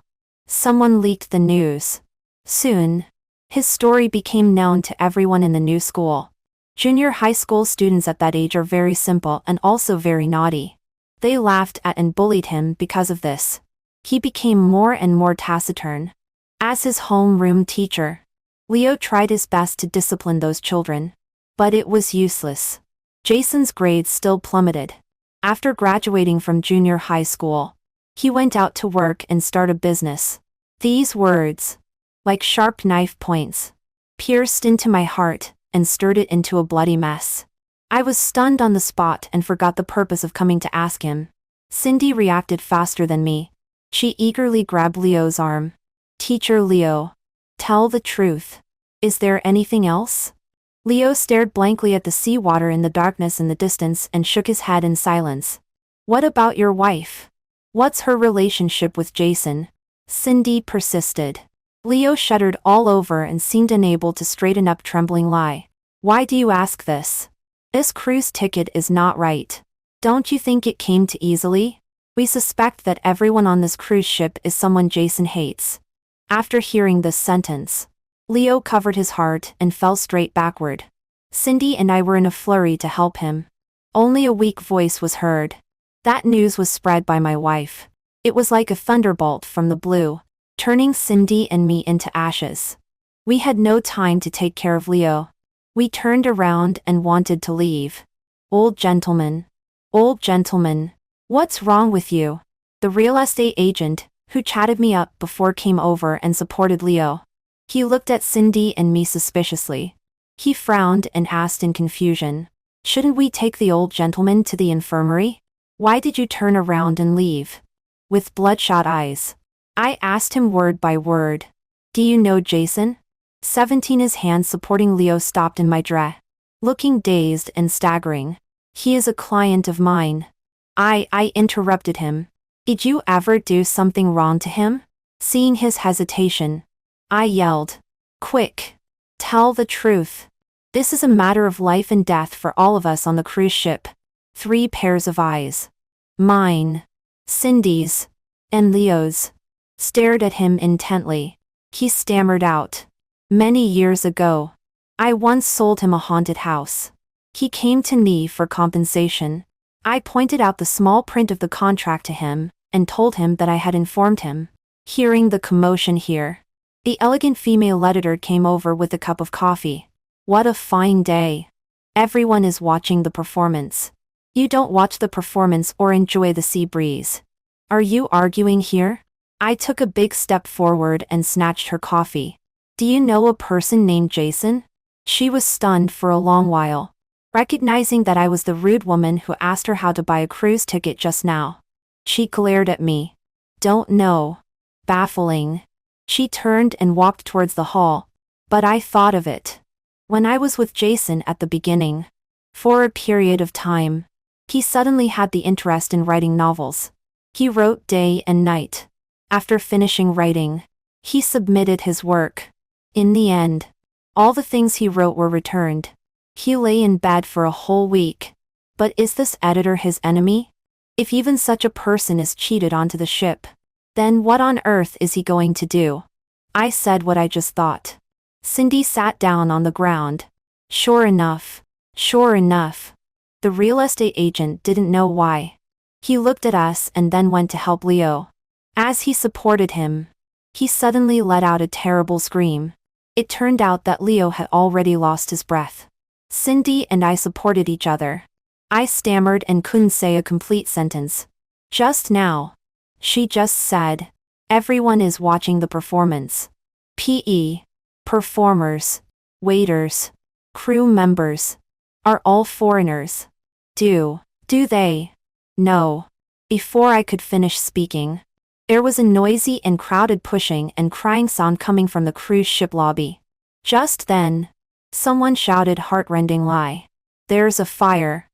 someone leaked the news. Soon, his story became known to everyone in the new school. Junior high school students at that age are very simple and also very naughty. They laughed at and bullied him because of this. He became more and more taciturn. As his homeroom teacher, Leo tried his best to discipline those children. But it was useless. Jason's grades still plummeted. After graduating from junior high school, he went out to work and start a business. These words, like sharp knife points, pierced into my heart and stirred it into a bloody mess. I was stunned on the spot and forgot the purpose of coming to ask him. Cindy reacted faster than me. She eagerly grabbed Leo's arm. Teacher Leo, tell the truth. Is there anything else? Leo stared blankly at the seawater in the darkness in the distance and shook his head in silence. What about your wife? What's her relationship with Jason? Cindy persisted. Leo shuddered all over and seemed unable to straighten up trembling lie. Why do you ask this? This cruise ticket is not right. Don't you think it came too easily? We suspect that everyone on this cruise ship is someone Jason hates. After hearing this sentence, Leo covered his heart and fell straight backward. Cindy and I were in a flurry to help him. Only a weak voice was heard. That news was spread by my wife. It was like a thunderbolt from the blue, turning Cindy and me into ashes. We had no time to take care of Leo. We turned around and wanted to leave. Old gentleman, what's wrong with you? The real estate agent, who chatted me up before, came over and supported Leo. He looked at Cindy and me suspiciously. He frowned and asked in confusion, shouldn't we take the old gentleman to the infirmary? Why did you turn around and leave? With bloodshot eyes, I asked him word by word. Do you know Jason? 17. His hand supporting Leo stopped in my dress, looking dazed and staggering. He is a client of mine. I interrupted him. Did you ever do something wrong to him? Seeing his hesitation, I yelled. Quick! Tell the truth. This is a matter of life and death for all of us on the cruise ship. 3 pairs of eyes. Mine, Cindy's, and Leo's. Stared at him intently. He stammered out. Many years ago, I once sold him a haunted house. He came to me for compensation. I pointed out the small print of the contract to him, and told him that I had informed him. Hearing the commotion here, the elegant female editor came over with a cup of coffee. What a fine day. Everyone is watching the performance. You don't watch the performance or enjoy the sea breeze. Are you arguing here? I took a big step forward and snatched her coffee. Do you know a person named Jason? She was stunned for a long while, recognizing that I was the rude woman who asked her how to buy a cruise ticket just now. She glared at me. Don't know. Baffling. She turned and walked towards the hall. But I thought of it. When I was with Jason at the beginning, For a period of time, he suddenly had the interest in writing novels. He wrote day and night. After finishing writing, he submitted his work. In the end, all the things he wrote were returned. He lay in bed for a whole week. But is this editor his enemy? If even such a person is cheated onto the ship, then what on earth is he going to do? I said what I just thought. Cindy sat down on the ground. Sure enough. The real estate agent didn't know why. He looked at us and then went to help Leo. As he supported him, he suddenly let out a terrible scream. It turned out that Leo had already lost his breath. Cindy and I supported each other. I stammered and couldn't say a complete sentence. Just now. She just said, everyone is watching the performance. PE. Performers. Waiters. Crew members. Are all foreigners? Do they? No. Before I could finish speaking, there was a noisy and crowded pushing and crying sound coming from the cruise ship lobby. Just then, someone shouted heart-rending lie. There's a fire.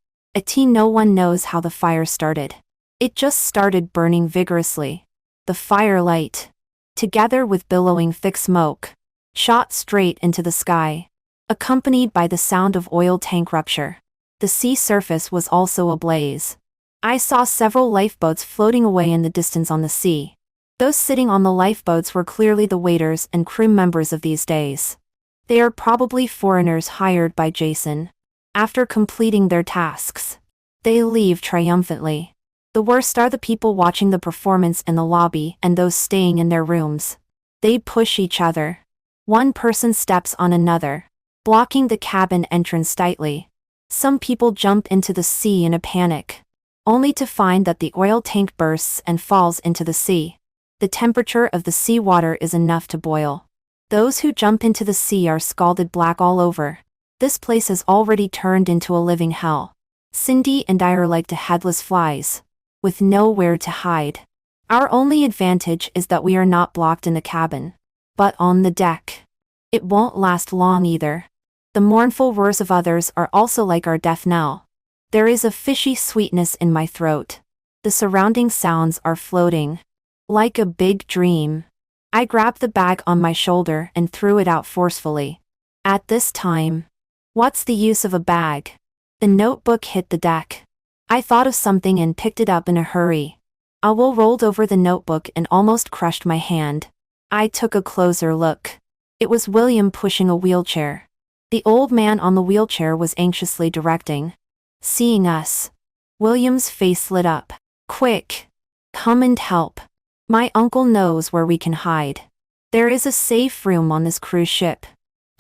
No one knows how the fire started. It just started burning vigorously. The firelight, together with billowing thick smoke, shot straight into the sky, accompanied by the sound of oil tank rupture. The sea surface was also ablaze. I saw several lifeboats floating away in the distance on the sea. Those sitting on the lifeboats were clearly the waiters and crew members of these days. They are probably foreigners hired by Jason. After completing their tasks, they leave triumphantly. The worst are the people watching the performance in the lobby and those staying in their rooms. They push each other. One person steps on another, blocking the cabin entrance tightly. Some people jump into the sea in a panic, only to find that the oil tank bursts and falls into the sea. The temperature of the seawater is enough to boil. Those who jump into the sea are scalded black all over. This place has already turned into a living hell. Cindy and I are like the headless flies, with nowhere to hide. Our only advantage is that we are not blocked in the cabin, but on the deck. It won't last long either. The mournful roars of others are also like our death knell. There is a fishy sweetness in my throat. The surrounding sounds are floating, like a big dream. I grabbed the bag on my shoulder and threw it out forcefully. At this time, what's the use of a bag? The notebook hit the deck. I thought of something and picked it up in a hurry. Owl rolled over the notebook and almost crushed my hand. I took a closer look. It was William pushing a wheelchair. The old man on the wheelchair was anxiously directing. Seeing us, William's face lit up. Quick! Come and help. My uncle knows where we can hide. There is a safe room on this cruise ship.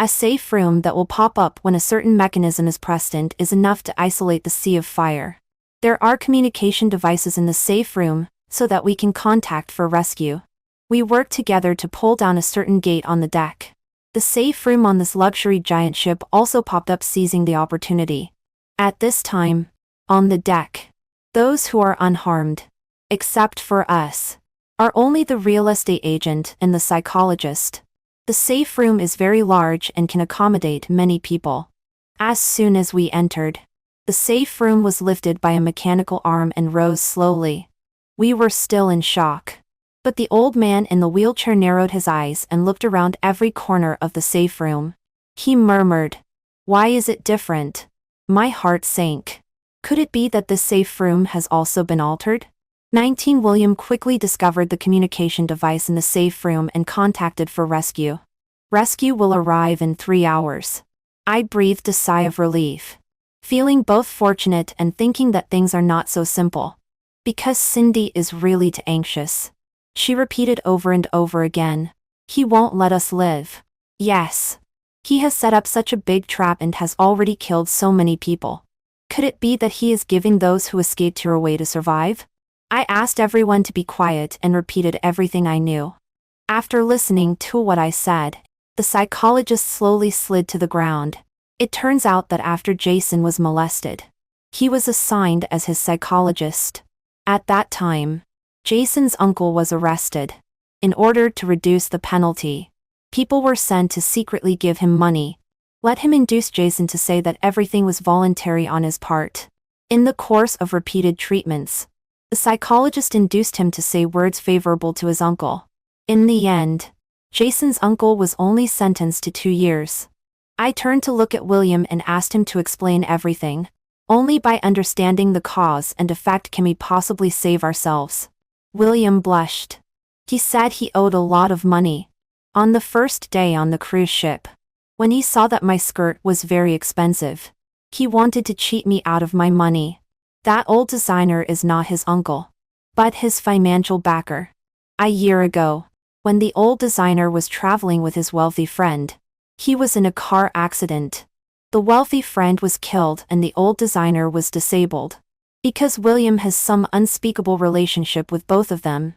A safe room that will pop up when a certain mechanism is pressed and is enough to isolate the sea of fire. There are communication devices in the safe room, so that we can contact for rescue. We worked together to pull down a certain gate on the deck. The safe room on this luxury giant ship also popped up, seizing the opportunity. At this time, on the deck, those who are unharmed, except for us, are only the real estate agent and the psychologist. The safe room is very large and can accommodate many people. As soon as we entered, the safe room was lifted by a mechanical arm and rose slowly. We were still in shock. But the old man in the wheelchair narrowed his eyes and looked around every corner of the safe room. He murmured, "Why is it different?" My heart sank. Could it be that this safe room has also been altered? 19 William quickly discovered the communication device in the safe room and contacted for rescue. Rescue will arrive in 3 hours. I breathed a sigh of relief, feeling both fortunate and thinking that things are not so simple. Because Cindy is really too anxious. She repeated over and over again. He won't let us live. Yes. He has set up such a big trap and has already killed so many people. Could it be that he is giving those who escaped here a way to survive? I asked everyone to be quiet and repeated everything I knew. After listening to what I said, the psychologist slowly slid to the ground. It turns out that after Jason was molested, he was assigned as his psychologist. At that time, Jason's uncle was arrested. In order to reduce the penalty, people were sent to secretly give him money. Let him induce Jason to say that everything was voluntary on his part. In the course of repeated treatments, the psychologist induced him to say words favorable to his uncle. In the end, Jason's uncle was only sentenced to 2 years. I turned to look at William and asked him to explain everything. Only by understanding the cause and effect can we possibly save ourselves. William blushed. He said he owed a lot of money. On the first day on the cruise ship, when he saw that my skirt was very expensive, he wanted to cheat me out of my money. That old designer is not his uncle, but his financial backer. A year ago, when the old designer was traveling with his wealthy friend, he was in a car accident. The wealthy friend was killed and the old designer was disabled. Because William has some unspeakable relationship with both of them.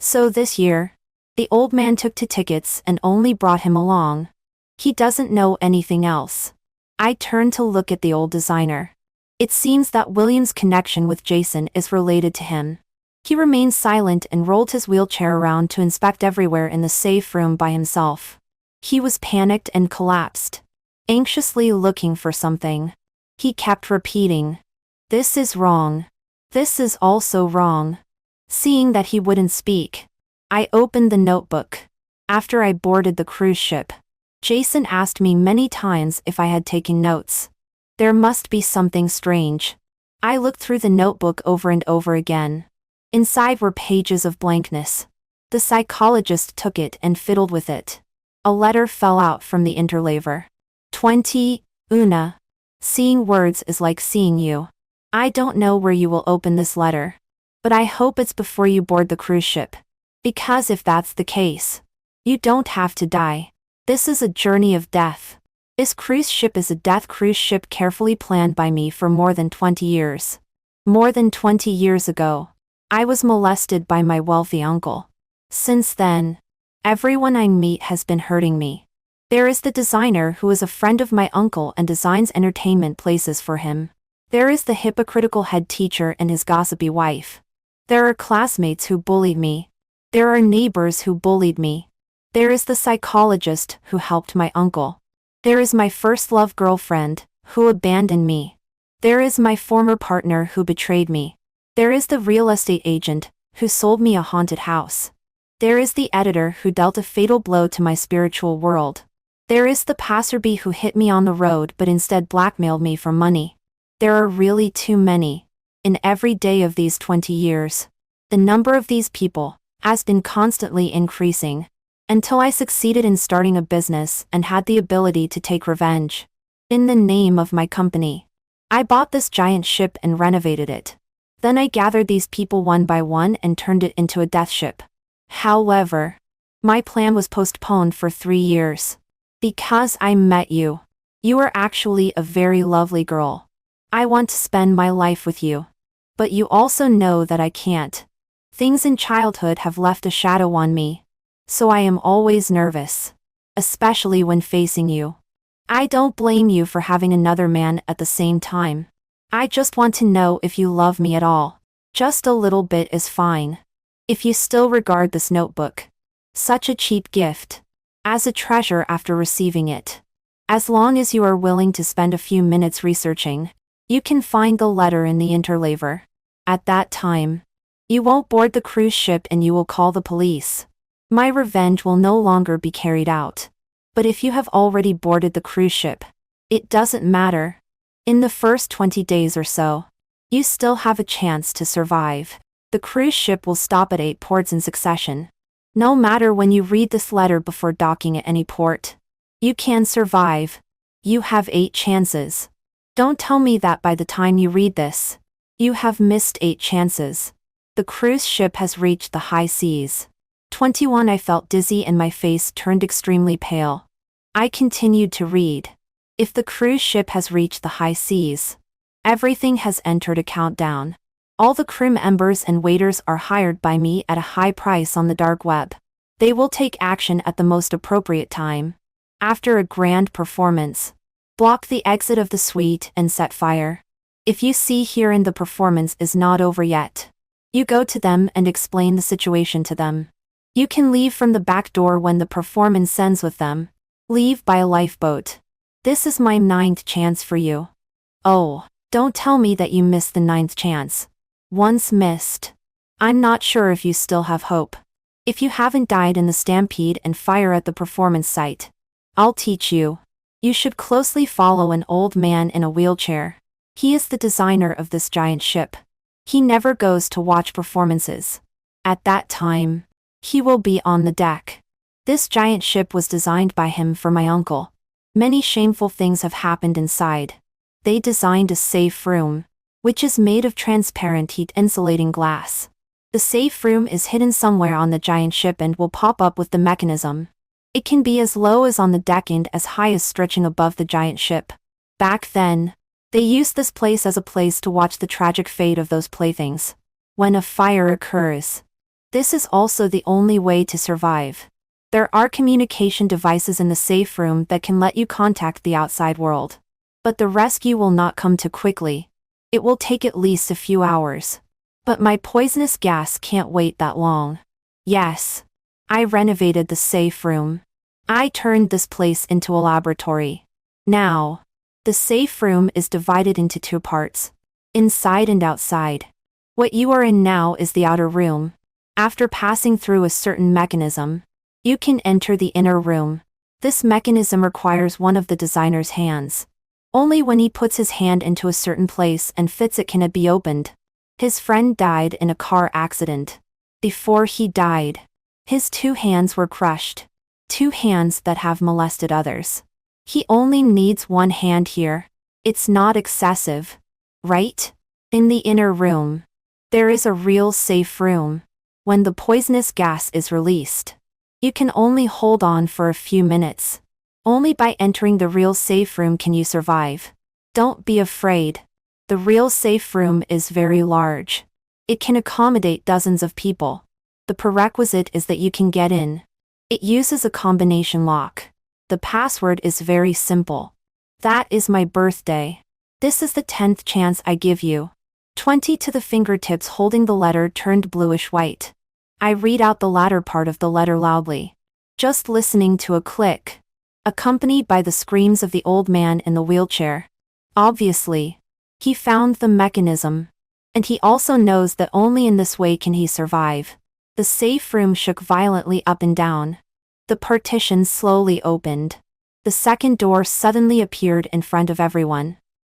So this year, the old man took 2 tickets and only brought him along. He doesn't know anything else. I turned to look at the old designer. It seems that William's connection with Jason is related to him. He remained silent and rolled his wheelchair around to inspect everywhere in the safe room by himself. He was panicked and collapsed, anxiously looking for something. He kept repeating, "This is wrong. This is also wrong." Seeing that he wouldn't speak, I opened the notebook. After I boarded the cruise ship, Jason asked me many times if I had taken notes. There must be something strange. I looked through the notebook over and over again. Inside were pages of blankness. The psychologist took it and fiddled with it. A letter fell out from the interleaver. 20, Una. Seeing words is like seeing you. I don't know where you will open this letter, but I hope it's before you board the cruise ship. Because if that's the case, you don't have to die. This is a journey of death. This cruise ship is a death cruise ship carefully planned by me for more than 20 years. More than 20 years ago, I was molested by my wealthy uncle. Since then, everyone I meet has been hurting me. There is the designer who is a friend of my uncle and designs entertainment places for him. There is the hypocritical head teacher and his gossipy wife. There are classmates who bullied me. There are neighbors who bullied me. There is the psychologist who helped my uncle. There is my first love girlfriend, who abandoned me. There is my former partner who betrayed me. There is the real estate agent, who sold me a haunted house. There is the editor who dealt a fatal blow to my spiritual world. There is the passerby who hit me on the road but instead blackmailed me for money. There are really too many. In every day of these 20 years, the number of these people has been constantly increasing, until I succeeded in starting a business and had the ability to take revenge. In the name of my company, I bought this giant ship and renovated it. Then I gathered these people one by one and turned it into a death ship. However, my plan was postponed for 3 years. Because I met you. You are actually a very lovely girl. I want to spend my life with you. But you also know that I can't. Things in childhood have left a shadow on me. So I am always nervous. Especially when facing you. I don't blame you for having another man at the same time. I just want to know if you love me at all. Just a little bit is fine. If you still regard this notebook, such a cheap gift, as a treasure after receiving it. As long as you are willing to spend a few minutes researching, you can find the letter in the interleaver. At that time, you won't board the cruise ship and you will call the police. My revenge will no longer be carried out. But if you have already boarded the cruise ship, it doesn't matter. In the first 20 days or so, you still have a chance to survive. The cruise ship will stop at 8 ports in succession. No matter when you read this letter before docking at any port, you can survive. You have 8 chances. Don't tell me that by the time you read this, you have missed 8 chances. The cruise ship has reached the high seas. 21 I felt dizzy and my face turned extremely pale. I continued to read. If the cruise ship has reached the high seas, everything has entered a countdown. All the crew members and waiters are hired by me at a high price on the dark web. They will take action at the most appropriate time. After a grand performance, block the exit of the suite and set fire. If you see herein the performance is not over yet, you go to them and explain the situation to them. You can leave from the back door when the performance ends with them. Leave by a lifeboat. This is my ninth chance for you. Oh, don't tell me that you missed the ninth chance. Once missed. I'm not sure if you still have hope. If you haven't died in the stampede and fire at the performance site, I'll teach you. You should closely follow an old man in a wheelchair. He is the designer of this giant ship. He never goes to watch performances. At that time, he will be on the deck. This giant ship was designed by him for my uncle. Many shameful things have happened inside. They designed a safe room, which is made of transparent heat-insulating glass. The safe room is hidden somewhere on the giant ship and will pop up with the mechanism. It can be as low as on the deck and as high as stretching above the giant ship. Back then, they used this place as a place to watch the tragic fate of those playthings. When a fire occurs, this is also the only way to survive. There are communication devices in the safe room that can let you contact the outside world. But the rescue will not come too quickly. It will take at least a few hours. But my poisonous gas can't wait that long. Yes. I renovated the safe room. I turned this place into a laboratory. Now, the safe room is divided into two parts, inside and outside. What you are in now is the outer room. After passing through a certain mechanism, you can enter the inner room. This mechanism requires one of the designer's hands. Only when he puts his hand into a certain place and fits it can it be opened. His friend died in a car accident. Before he died, his two hands were crushed. Two hands that have molested others. He only needs one hand here. It's not excessive, right? In the inner room, there is a real safe room. When the poisonous gas is released, you can only hold on for a few minutes. Only by entering the real safe room can you survive. Don't be afraid. The real safe room is very large. It can accommodate dozens of people. The prerequisite is that you can get in. It uses a combination lock. The password is very simple. That is my birthday. This is the 10th chance I give you. 20 to the fingertips holding the letter turned bluish white. I read out the latter part of the letter loudly. Just listening to a click, accompanied by the screams of the old man in the wheelchair. Obviously, he found the mechanism. And he also knows that only in this way can he survive. The safe room shook violently up and down. The partition slowly opened. The second door suddenly appeared in front of everyone.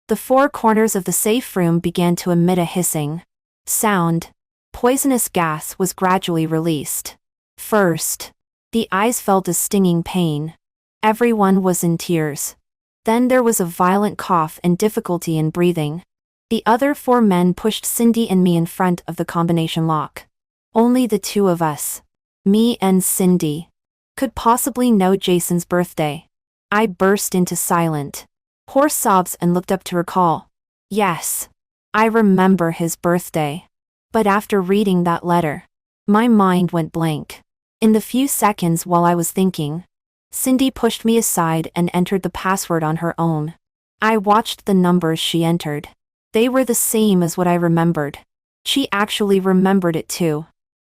The four corners of the safe room began to emit a hissing sound. Poisonous gas was gradually released. First, the eyes felt a stinging pain. Everyone was in tears. Then there was a violent cough and difficulty in breathing. The other four men pushed Cindy and me in front of the combination lock. Only the two of us, me and Cindy, could possibly know Jason's birthday. I burst into silent, hoarse sobs and looked up to recall. Yes, I remember his birthday. But after reading that letter, my mind went blank. In the few seconds while I was thinking, Cindy pushed me aside and entered the password on her own. I watched the numbers she entered. They were the same as what I remembered. She actually remembered it too.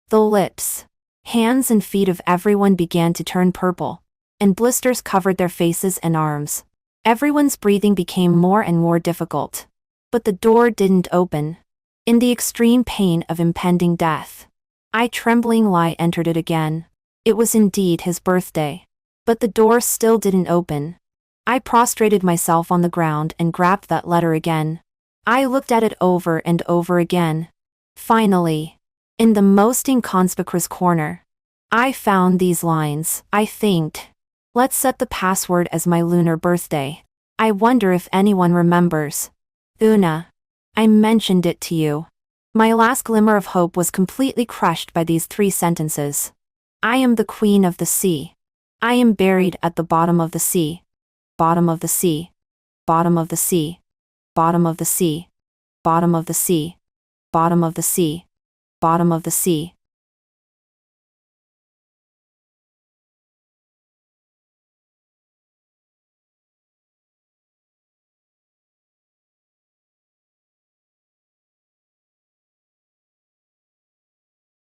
The lips, hands and feet of everyone began to turn purple, and blisters covered their faces and arms. Everyone's breathing became more and more difficult. But the door didn't open. In the extreme pain of impending death, I tremblingly entered it again. It was indeed his birthday. But the door still didn't open. I prostrated myself on the ground and grabbed that letter again. I looked at it over and over again. Finally, in the most inconspicuous corner, I found these lines. I think. Let's set the password as my lunar birthday. I wonder if anyone remembers. Una. I mentioned it to you. My last glimmer of hope was completely crushed by these 3 sentences. I am the queen of the sea. I am buried at the bottom of the sea. Bottom of the sea. Bottom of the sea. Bottom of the sea. Bottom of the sea. Bottom of the sea. Bottom of the sea.